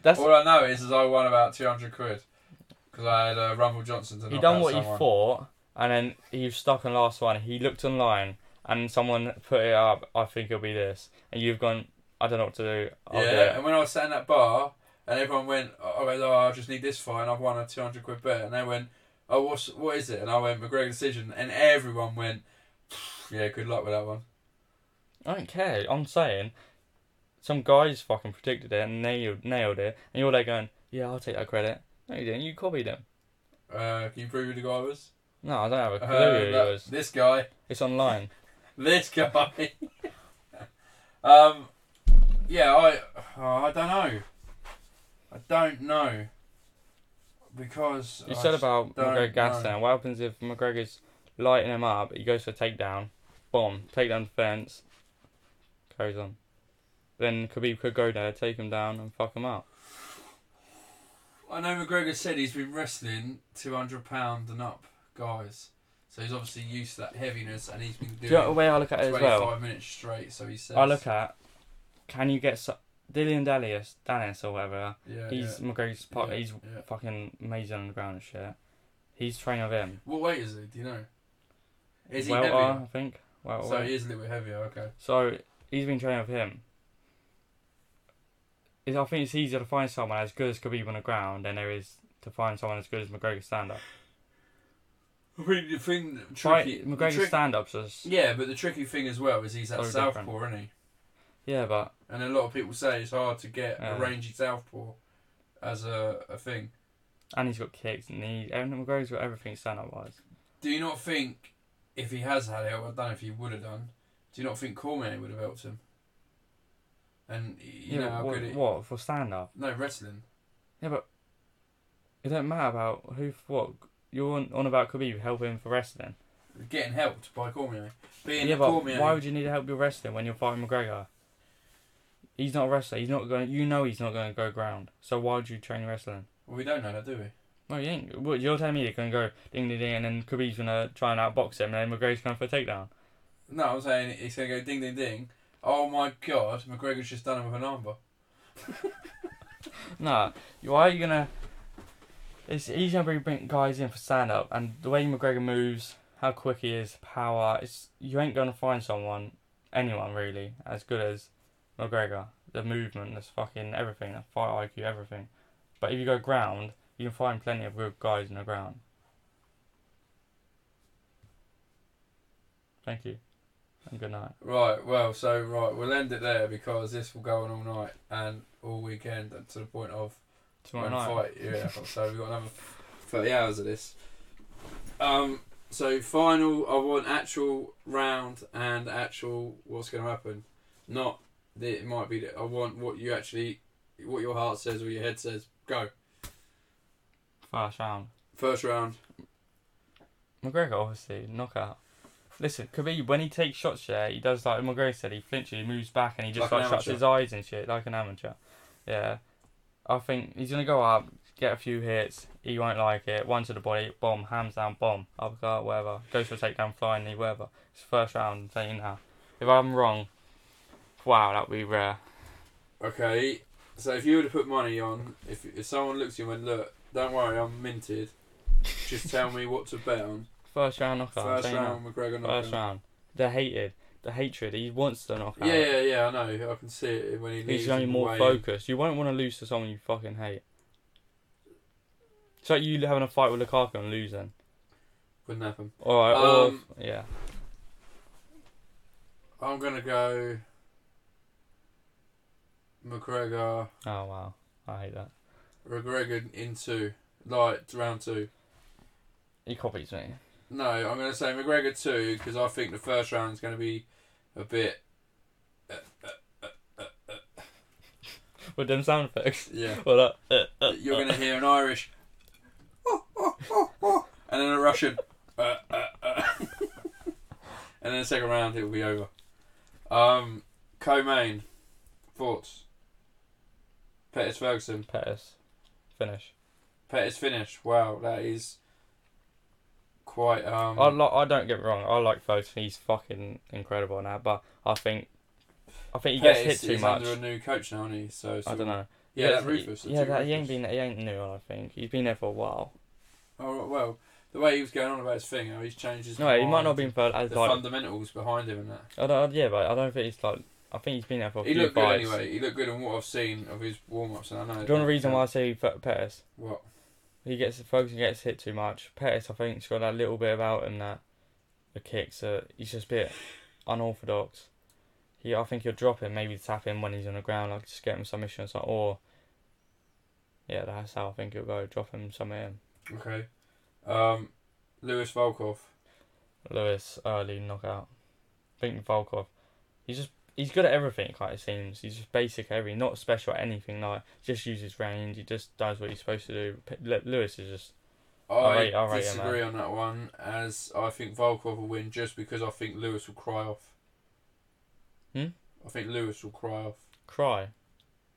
All I know is I won about £200 because I had Rumble Johnson to knock He done out what someone. he thought, and then he was stuck on last one. He looked online, and someone put it up. I think it'll be this, and you've gone. I don't know what to do. I'll do it. And when I was sat in that bar, and everyone went, I just need this fight, and I've won a £200 bet, and they went, what is it? And I went McGregor decision, and everyone went, yeah, good luck with that one. I don't care. I'm saying. Some guys fucking predicted it and nailed it, and you're there going, yeah, I'll take that credit. No, you didn't. You copied him. Can you prove who the guy was? No, I don't have a clue who he was. This guy. It's online. This guy. Yeah, I don't know. I don't know. Because you said about McGregor gas down. What happens if McGregor's lighting him up, he goes for a takedown, boom, takedown defense, goes on. Then Khabib could go there, take him down and fuck him up. I know McGregor said he's been wrestling 200 pound and up guys. So he's obviously used to that heaviness and he's been doing Do you know the way I look at it as well? 25 minutes straight, so he says. I look at, can you get Dillian Dallas or whatever? Yeah, he's McGregor's he's fucking amazing on the ground and shit. He's training with him. What weight is he? Do you know? Is he heavier? I think. So he is a little bit heavier, okay. So he's been training with him. I think it's easier to find someone as good as Khabib on the ground than there is to find someone as good as McGregor stand-up. I mean, the thing... McGregor's stand-ups is... Yeah, but the tricky thing as well is he's that southpaw, isn't he? Yeah, but... And a lot of people say it's hard to get a rangy southpaw as a thing. And he's got kicks, and McGregor's got everything stand-up-wise. Do you not think, if he has had help, I don't know if he would have done, do you not think Cormier would have helped him? And you know how good it... What, for stand-up? No, wrestling. Yeah, but it don't matter about what... You're on about Khabib helping for wrestling. Getting helped by Cormier. Cormier... why would you need help with wrestling when you're fighting McGregor? He's not a wrestler. He's not going. You know he's not going to go ground. So why would you train wrestling? Well, we don't know that, do we? No, you ain't. What, you're telling me you're going to go ding ding ding, and then Khabib's going to try and outbox him, and then McGregor's going for a takedown. No, I'm saying he's going to go ding ding ding. Oh my God, McGregor's just done him with an armbar. Nah, why are you gonna? He's gonna bring guys in for stand up, and the way McGregor moves, how quick he is, power. You ain't gonna find anyone really, as good as McGregor. The movement, there's fucking everything, the fight IQ, everything. But if you go ground, you can find plenty of good guys in the ground. Thank you. And good night. Right, we'll end it there because this will go on all night and all weekend to the point of tomorrow night. Fight. Yeah, so we've got another 30 hours of this. So final, I want actual round and actual what's going to happen. Not that it might be that I want what your heart says or your head says. Go. First round. McGregor, obviously, knockout. Listen, Khabib, when he takes shots, he does like McGregor said, he flinches, he moves back and he just like shuts his eyes and shit, like an amateur. Yeah. I think he's going to go up, get a few hits, he won't like it, one to the body, bomb, hands down, bomb, uppercut, whatever. Goes for a takedown, flying knee, whatever. It's the first round, I'm saying now. If I'm wrong, wow, that would be rare. Okay, so if you were to put money on, if someone looks at you and went, look, don't worry, I'm minted, just tell me what to bet on. First round knockout. First round, McGregor knockout. First round. The hatred. He wants the knockout. Yeah, I know. I can see it when he leaves. He's only more focused. You won't want to lose to someone you fucking hate. It's like you having a fight with Lukaku and losing. Wouldn't happen. Alright, yeah. I'm going to go McGregor. Oh, wow. I hate that. McGregor into, round 2. He copies me. No, I'm going to say McGregor 2 because I think the first round is going to be a bit... With them sound effects? Yeah. Well, you're going to hear an Irish... and then a Russian... and then the second round it will be over. Co-main. Thoughts? Pettis Ferguson. Pettis. Finish. Pettis finish. Wow, that is... quite I don't get me wrong, I like Ferguson, he's fucking incredible now, but I think he gets hit too much. He's under a new coach now, isn't he? So I don't know. Yeah, that Rufus. He ain't new, I think. He's been there for a while. Oh well, the way he was going on about his thing, how he's changed his. No, he might not have been for the fundamentals behind him and that. But I don't think it's like. I think he's been there for a few looked fights. Good anyway. He looked good on what I've seen of his warm-ups, and I know. Do you know the reason why I say Pettis? What? Ferguson gets hit too much. Pettis, I think, has got that little bit about him that the kicks. He's just a bit unorthodox. I think he'll drop him, maybe tap him when he's on the ground, like just get him submission or something. Or that's how I think he'll go. Drop him, submit him. Okay. Lewis Volkov. Lewis early knockout. I think Volkov. He's good at everything. Like it seems, he's just basic at everything, not special at anything. Like just uses range. He just does what he's supposed to do. Lewis is just. I rate disagree him, on that one, as I think Volkov will win just because I think Lewis will cry off. I think Lewis will cry off. Cry?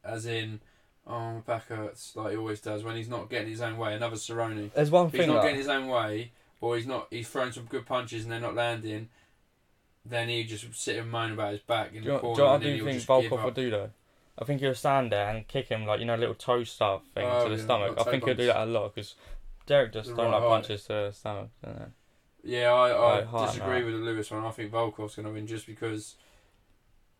As in, oh, my back hurts, like he always does when he's not getting his own way. Another Cerrone. There's one If thing he's not that... getting his own way, or he's throwing some good punches and they're not landing, then he just sit and moan about his back in the corner. Do you know what I do think Volkov will do though? I think he'll stand there and kick him like, a little toe stuff thing to the stomach. I think he'll do that a lot because Derek just don't like punches to the stomach, don't they? Yeah, I disagree with the Lewis one. I think Volkov's going to win just because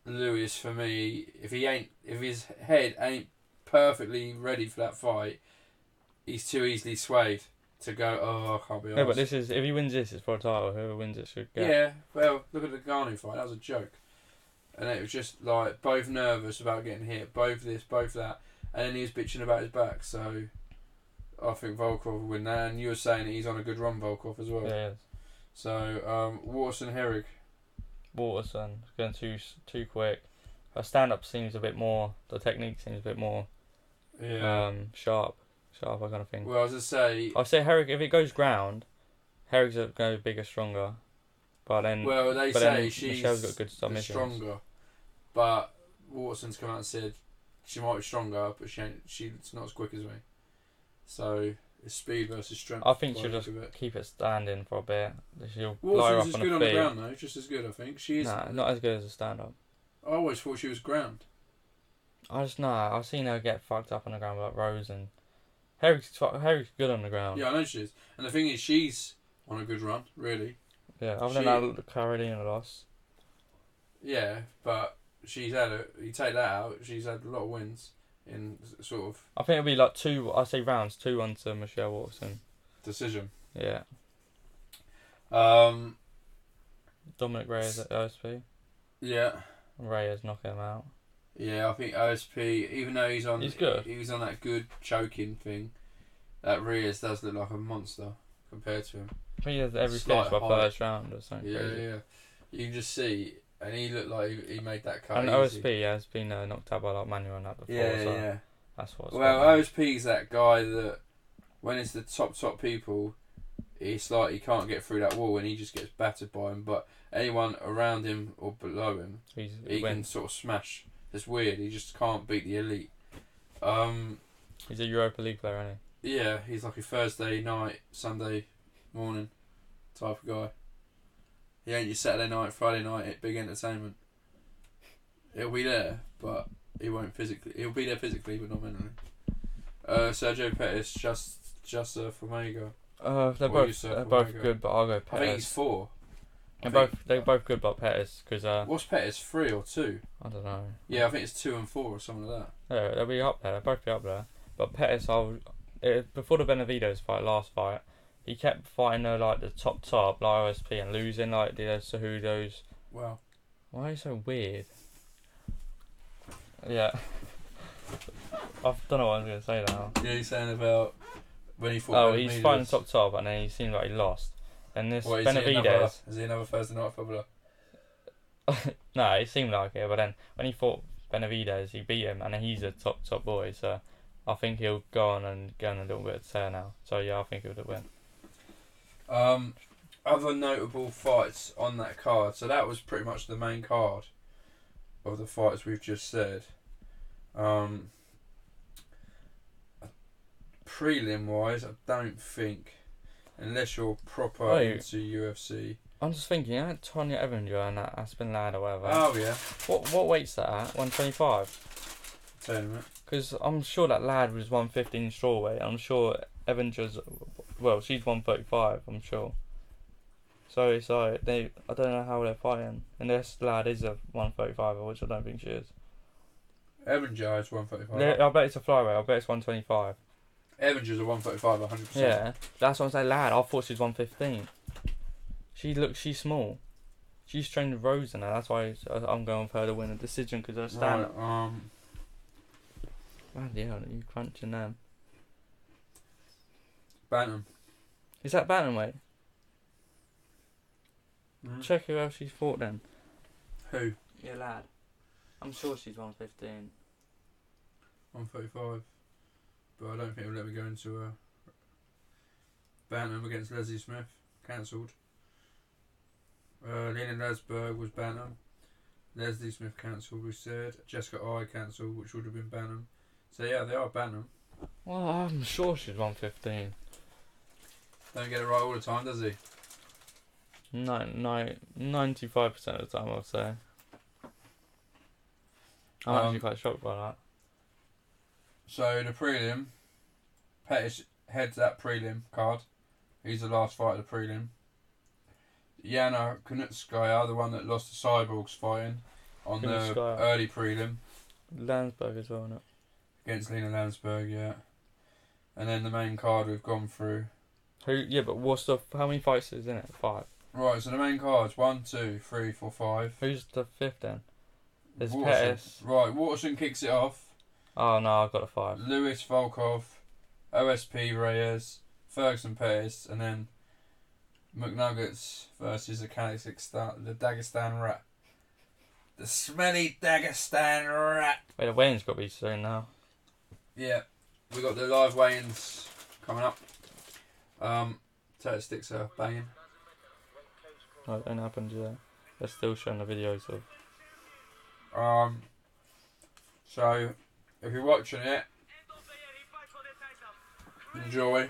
Lewis, for me, if his head ain't perfectly ready for that fight, he's too easily swayed to go, I can't be honest. No, but this is, if he wins this, it's for a title. Whoever wins it should get. Yeah, well, look at the Garni fight. That was a joke. And it was just like both nervous about getting hit, both this, both that, and then he was bitching about his back. So I think Volkov will win that. And you were saying that he's on a good run, Volkov, as well. Yeah, he is. So Waterson Herrig. Waterson going too quick. Her stand up seems a bit more. The technique seems a bit more. Yeah. Sharp, I kind of think. Well, as I say, I'll say Herrig. If it goes ground, Herrig's going to be bigger, stronger. But then, well, they say she's Michelle's got good submissions. stronger, but Waterson's come out and said she might be stronger, but she's not as quick as me. So it's speed versus strength. I think she'll just keep it standing for a bit. She'll Waterson's is good on the ground though, just as good I think. She is. Nah, not as good as a stand up. I always thought she was ground. I've seen her get fucked up on the ground like Rose and Herrig's good on the ground. Yeah, I know she is. And the thing is, she's on a good run, really. Yeah, other than that Carolina loss. Yeah, but she's had you take that out, she's had a lot of wins in sort of. I think it'll be like 2. I say rounds 2-1 to Michelle Waterson. Decision. Yeah. Dominic Reyes at OSP. Yeah. Reyes knock him out. Yeah, I think OSP, even though he's good. He was on that good choking thing. That Reyes does look like a monster compared to him. I think he has every finish by first round or something. Yeah, crazy. yeah. You can just see, and he looked like he made that cut. And easy. OSP has been knocked out by like Manuel and that before. Yeah, so yeah. That's what's well, OSP's that guy that when it's the top people, it's like he can't get through that wall and he just gets battered by him. But anyone around him or below him, he can sort of smash. It's weird. He just can't beat the elite. He's a Europa League player, isn't he? Yeah, he's like a Thursday night, Sunday morning type of guy. He ain't your Saturday night, Friday night big entertainment. He'll be there, but he won't physically. He'll be there physically, but not mentally. Sergio Pettis, just Formiga. They're both good, but I'll go Pettis. I think he's 4. They're both good, but Pettis because. What's Pettis, 3 or 2? I don't know. Yeah, I think it's 2 and 4 or something like that. Yeah, they'll be up there. They'll both be up there. But Pettis, before the Benavidez last fight, he kept fighting like the top like OSP and losing like the Cejudos. Wow. Why are you so weird? Yeah. I don't know what I'm going to say now. Yeah, he's saying about when he fought. Oh, he's fighting top and then he seemed like he lost. And this Benavidez. Is he another Thursday night footballer? No, it seemed like it, but then when he fought Benavidez, he beat him, and then he's a top boy. So I think he'll go on and get on a little bit of tear now. So yeah, I think he'll win. Other notable fights on that card. So that was pretty much the main card of the fights we've just said. Prelim wise, I don't think, unless you're proper into UFC. I'm just thinking, Tonya Evinger and that Aspen Lad or whatever. Oh yeah. What weight's that at? 125. Tournament. Because I'm sure that Lad was 115 strawweight. I'm sure Evinger's, she's 135. I'm sure. So it's like I don't know how they're fighting. Unless Lad is a 135, which I don't think she is. Evinger is 135. I bet it's a flyweight. I bet it's 125. Evinger's a 135, 100%. Yeah, that's what I'm saying. Lad, I thought she was 115. She's small. She's trained with Rose and that's why I'm going for her to win a decision because her stand. Right, Bloody hell, you crunching them. Bantam. Is that bantamweight? Check who else she's fought then. Who? Your lad. I'm sure she's 115. 135. But I don't think he'll let me go into a bantam against Leslie Smith. Cancelled. Lena Lasberg was bantam. Leslie Smith cancelled, we said. Jessica I cancelled, which would have been bantam. So yeah, they are bantam. Well, I'm sure she's 115. Don't get it right all the time, does he? 95% of the time, I'll say. I'm actually quite shocked by that. So the prelim, Pettis heads that prelim card. He's the last fight of the prelim. Yana Kunitskaya, the one that lost to Cyborg's fighting on the early prelim. Landsberg as well, isn't it? Against Lena Landsberg, yeah. And then the main card we've gone through. Yeah, but how many fights is in it? 5. Right, so the main cards 1, 2, 3, 4, 5. Who's the 5th then? There's Waterson. Pettis. Right, Waterson kicks it off. Oh no, I've got a 5. Lewis Volkov, OSP Reyes, Ferguson Pettis, and then McNuggets versus the Dagestan Rat. The smelly Dagestan Rat. Wait, the weigh-in's got to be soon now. Yeah, we got the live weigh-ins coming up. Tater sticks are banging. No, it ain't happened yet. They're still showing the videos of. So if you're watching it, enjoy.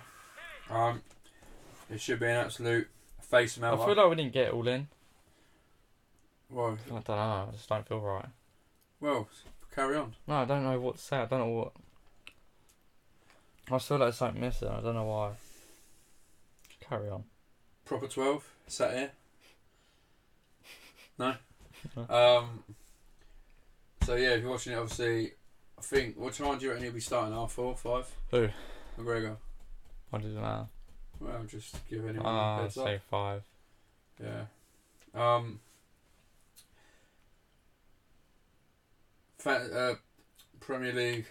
It should be an absolute face melter. I feel like we didn't get it all in. Why? I don't know. I just don't feel right. Well, carry on. No, I don't know what to say. I don't know what. I feel like there's something missing. I don't know why. Carry on. Proper 12 sat here. No. So yeah, if you're watching it, obviously, I think what time do you reckon he'll be starting? R4, 5. Who? McGregor. What does it matter? Well, just give anyone a heads up. Say 5. Yeah. Premier League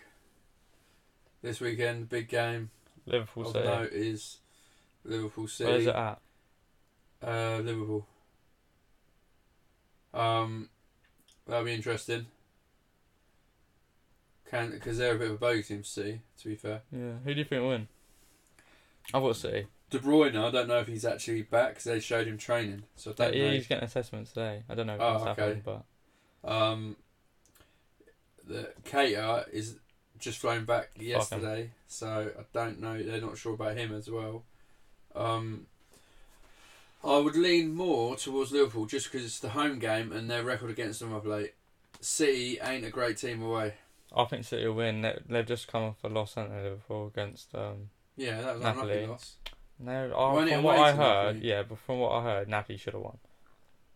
this weekend, big game. Liverpool of City. note is Liverpool City. Where's it at? Liverpool. That'll be interesting. Because they're a bit of a bogey team, City, to be fair. Yeah. Who do you think will win? I've got City. De Bruyne, I don't know if he's actually back because they showed him training. So I don't know. He's getting assessments today. I don't know if that's happened, but. The Cater is just flown back yesterday, so I don't know. They're not sure about him as well. I would lean more towards Liverpool just because it's the home game and their record against them of late. City ain't a great team away. I think City will win. They've just come off a loss, haven't they, Liverpool against yeah, that was an Napoli. unlucky loss. No, from what I heard, but from what I heard, Napoli should have won.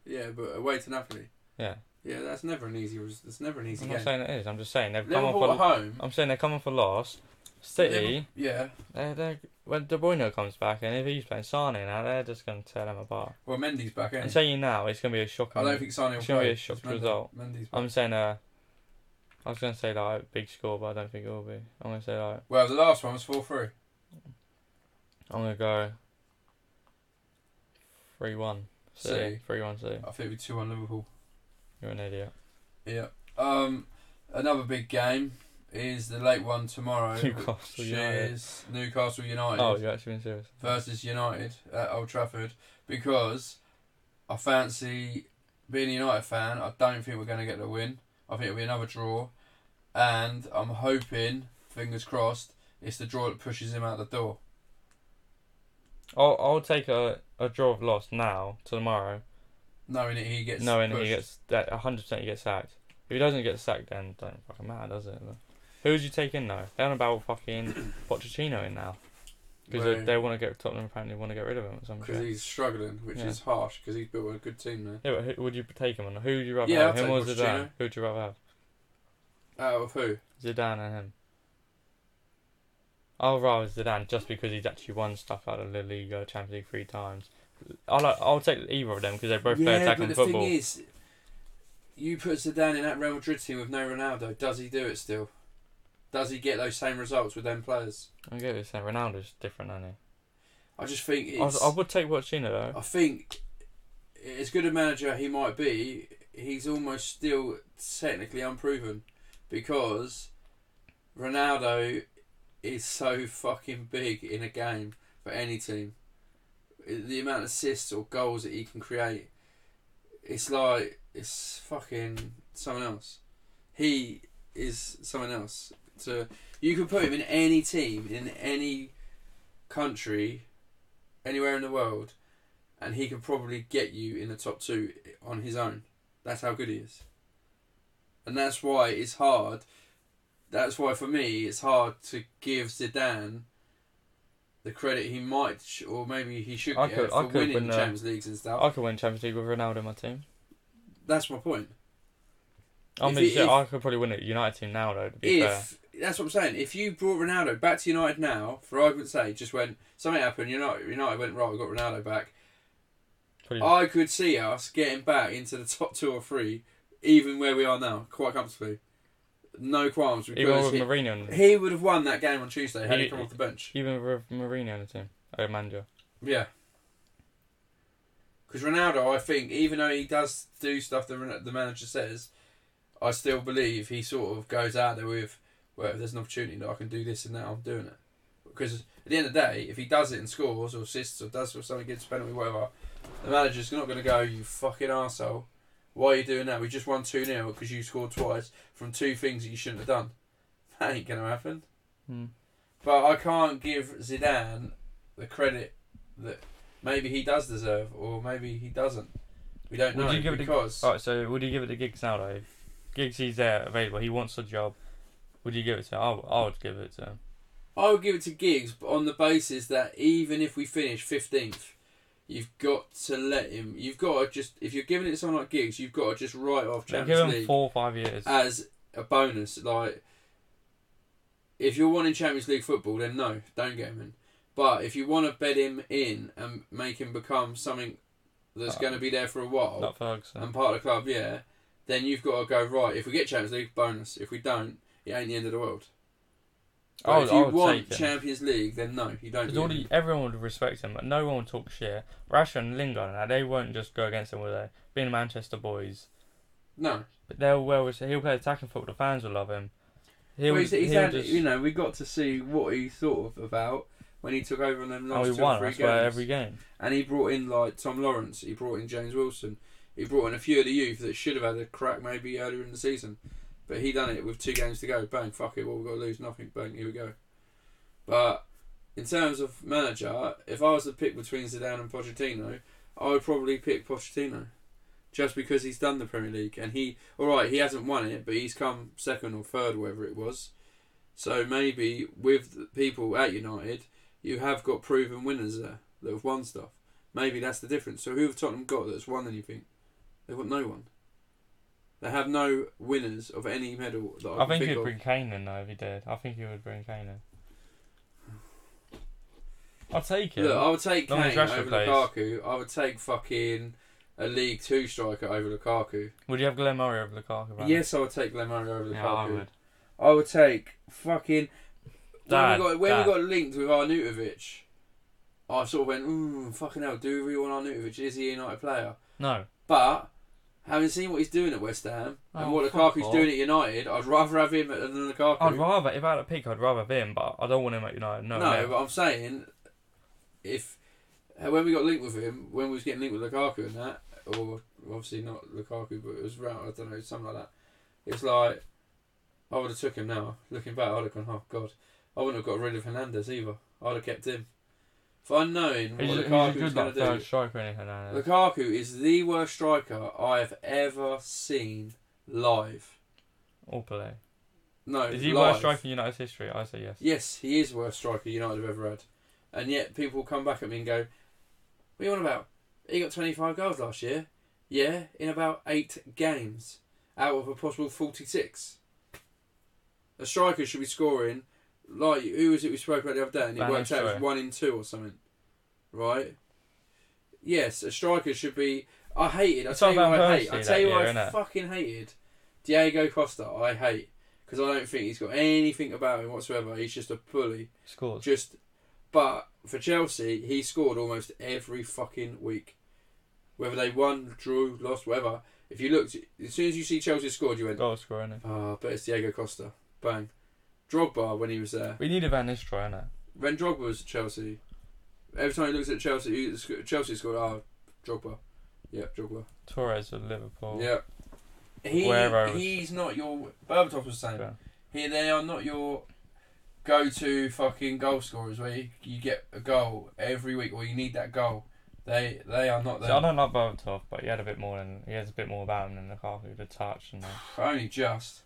Yeah, but away to Napoli. Yeah. Yeah, that's never an easy. That's never an easy I'm game. not saying it is. I'm just saying they've Liverpool come off at home. I'm saying they're coming for loss. City. Yeah. When De Bruyne comes back and if he's playing Sane now, they're just going to tear them apart. Well, Mendy's back. I'm saying now it's going to be a shocking. I don't think Sane will play. It's going to be a shock result. Mendy's back. I'm saying I was going to say like big score, but I don't think it will be. I'm going to say like. Well, the last one was 4-3. I'm going to go 3-1. City. 3-1 City. I think it'll be 2-1 Liverpool. You're an idiot. Yeah. Another big game is the late one tomorrow. Newcastle United. Newcastle United. Oh, you're actually being serious. Versus United at Old Trafford, because I fancy being a United fan. I don't think we're going to get the win. I think it'll be another draw, and I'm hoping, fingers crossed, it's the draw that pushes him out the door. I'll take a draw of loss now to tomorrow. Knowing that he gets that 100% he gets sacked. If he doesn't get sacked, then don't fucking matter, does it? Who would you take in though? They're on about fucking Pochettino in now because they want to get Tottenham. Apparently, want to get rid of him or something. Because he's struggling, which is harsh. Because he's built a good team there. Yeah, but who would you take him on? Who would you rather have? Him or Zidane? Who would you rather have? Out of who? Zidane and him. I'll rather Zidane just because he's actually won stuff out of La Liga, Champions League 3 times. I'll take either of them because they both play attacking football. Yeah, but the thing is, you put Zidane in that Real Madrid team with no Ronaldo. Does he do it still? Does he get those same results with them players? I get it. Ronaldo's different, isn't he? I just think I would take Pochettino though. I think as good a manager he might be, he's almost still technically unproven because Ronaldo is so fucking big in a game for any team. The amount of assists or goals that he can create, it's fucking someone else. He is someone else. So you can put him in any team, in any country, anywhere in the world, and he can probably get you in the top 2 on his own. That's how good he is. And that's why it's hard. That's why for me it's hard to give Zidane the credit he might, or maybe he should get for winning Champions Leagues and stuff. I could win Champions League with Ronaldo in my team. That's my point. I could probably win a United team now, though, to be fair. That's what I'm saying. If you brought Ronaldo back to United now, for argument's sake, just when something happened, United went, right, we got Ronaldo back. I could see us getting back into the top 2 or 3, even where we are now, quite comfortably. No qualms. Even with Mourinho. He would have won that game on Tuesday had he come off the bench. Even with Mourinho on the team. Manager. Yeah. Because Ronaldo, I think, even though he does do stuff that the manager says, I still believe he sort of goes out there with, well, if there's an opportunity that I can do this and that, I'm doing it. Because at the end of the day, if he does it and scores or assists or does something, gets a penalty, whatever, the manager's not going to go, you fucking arsehole. Why are you doing that? We just won 2-0 because you scored twice from 2 things that you shouldn't have done. That ain't going to happen. But I can't give Zidane the credit that maybe he does deserve, or maybe he doesn't. We don't know. Alright, so would you give it to Giggs now, though? Giggs, he's there, available, he wants a job. Would you give it to him? I would give it to him. I would give it to Giggs, but on the basis that even if we finish 15th, you've got to let him. You've got to just, if you're giving it to someone like Giggs, you've got to just write off Champions League. Give him 4 or 5 years as a bonus. Like, if you're wanting Champions League football, then no, don't get him in. But if you want to bed him in and make him become something that's going to be there for a while, like Ferguson, and part of the club, then you've got to go, right, if we get Champions League, bonus. If we don't, it ain't the end of the world. But if you want Champions League, then no, you don't. Because everyone would respect him, but no one would talk shit. Rashford and Lingard, now they won't just go against him, will they? Being Manchester boys. No. But he'll play attacking football. The fans will love him. We got to see what he thought about when he took over on them last 2 or 3 games. Every game. And he brought in like Tom Lawrence. He brought in James Wilson. He brought in a few of the youth that should have had a crack maybe earlier in the season. But he done it with 2 games to go. Bang, fuck it, what we've got to lose? Nothing. Bang, here we go. But in terms of manager, if I was to pick between Zidane and Pochettino, I would probably pick Pochettino. Just because he's done the Premier League. And he hasn't won it, but he's come 2nd or 3rd, whatever it was. So maybe with people at United, you have got proven winners there that have won stuff. Maybe that's the difference. So who have Tottenham got that's won anything? They've got no one. They have no winners of any medal that I think he'd bring Kane in though if he did. I think he would bring Kane in. I'll take it. Look, I would take Kane over Lukaku. I would take fucking a League 2 striker over Lukaku. Would you have Glenn Murray over Lukaku? Right? Yes, I would take Glenn Murray over Lukaku. Yeah, I would. I would take fucking... When we got linked with Arnautovic, I sort of went, fucking hell, do we want Arnautovic? Is he a United player? No. But... having seen what he's doing at West Ham and what Lukaku's doing at United, I'd rather have him than Lukaku. If I had a pick, I'd rather have him, but I don't want him at United. No, but I'm saying, when we got linked with him, when we was getting linked with Lukaku and that, or obviously not Lukaku, but it was around, I don't know, something like that. It's like, I would have took him now. Looking back, I'd have gone, oh God. I wouldn't have got rid of Hernandez either. I'd have kept him. For unknowing what Lukaku's going to do. Lukaku is the worst striker I have ever seen live. Or play. No, is he the worst striker in United's history? I say yes. Yes, he is the worst striker United have ever had. And yet people come back at me and go, what are you on about? He got 25 goals last year. Yeah, in about 8 games. Out of a possible 46. A striker should be scoring... like, who was it we spoke about the other day? And it worked out as 1 in 2 or something. Right? Yes, a striker should be... I hated... I'll tell you what I hate. I'll tell you what I fucking hated. Diego Costa, I hate. Because I don't think he's got anything about him whatsoever. He's just a bully. Scores. But for Chelsea, he scored almost every fucking week. whether they won, drew, lost, whatever. If you looked, as soon as you see Chelsea scored, you went, goal scorer, innit? oh, I bet it's Diego Costa. Bang. Drogba, when he was there. We need a Van Nistelrooy, innit? When Drogba was at Chelsea, every time he looks at Chelsea scored, Drogba. Yep, Drogba. Torres of Liverpool. Yep. He's not your... Berbatov was saying. Yeah. They are not your go-to fucking goal scorers where you get a goal every week or you need that goal. They are not there. So I don't like Berbatov, but he has a bit more about him than Lukaku, the touch and Only just.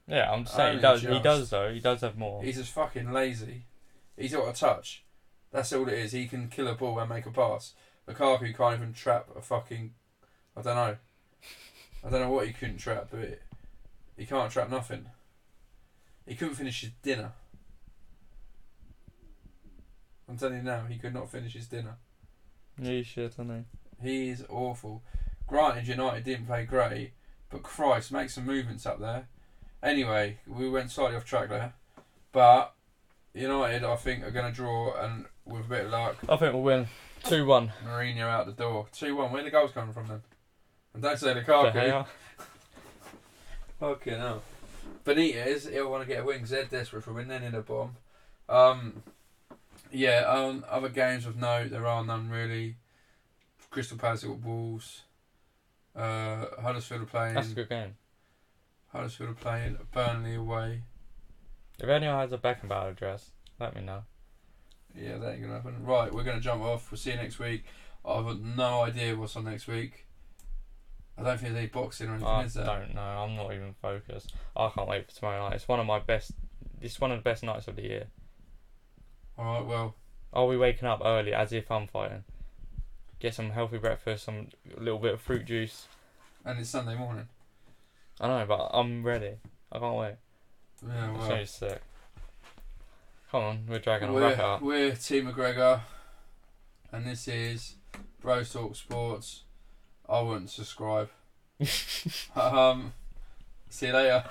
Yeah, I'm just saying he does. He does though. He does have more. He's just fucking lazy. He's got a touch. That's all it is. He can kill a ball and make a pass. Lukaku can't even trap a fucking... I don't know what he couldn't trap, but he can't trap nothing. He couldn't finish his dinner. I'm telling you now, he could not finish his dinner. Yeah, he's shit, isn't he? He's awful. Granted, United didn't play great, but Christ, make some movements up there. Anyway, we went slightly off track there. But United, I think, are going to draw, and with a bit of luck... I think we'll win. 2-1. Mourinho out the door. 2-1. Where are the goals coming from then? And don't say Lukaku. Fucking hell. Benitez, he'll want to get a win because they're desperate for a win. They're in the bottom. Other games of note, there are none really. Crystal Palace got Wolves. Huddersfield are playing... That's a good game. Huddersfield are playing Burnley away. If anyone has a Beckenbauer address, let me know. Yeah, that ain't going to happen. Right, we're going to jump off. We'll see you next week. I've got no idea what's on next week. I don't think there's any boxing or anything, is there? I don't know. I'm not even focused. I can't wait for tomorrow night. It's one of the best nights of the year. Alright, well. I'll be waking up early as if I'm fighting. Get some healthy breakfast, a little bit of fruit juice. And it's Sunday morning. I know, but I'm ready. I can't wait. Yeah, well. It's so sick. Come on, we're dragging on. Wrap it up. We're Team McGregor. And this is Bros Talk Sports. I wouldn't subscribe. See you later.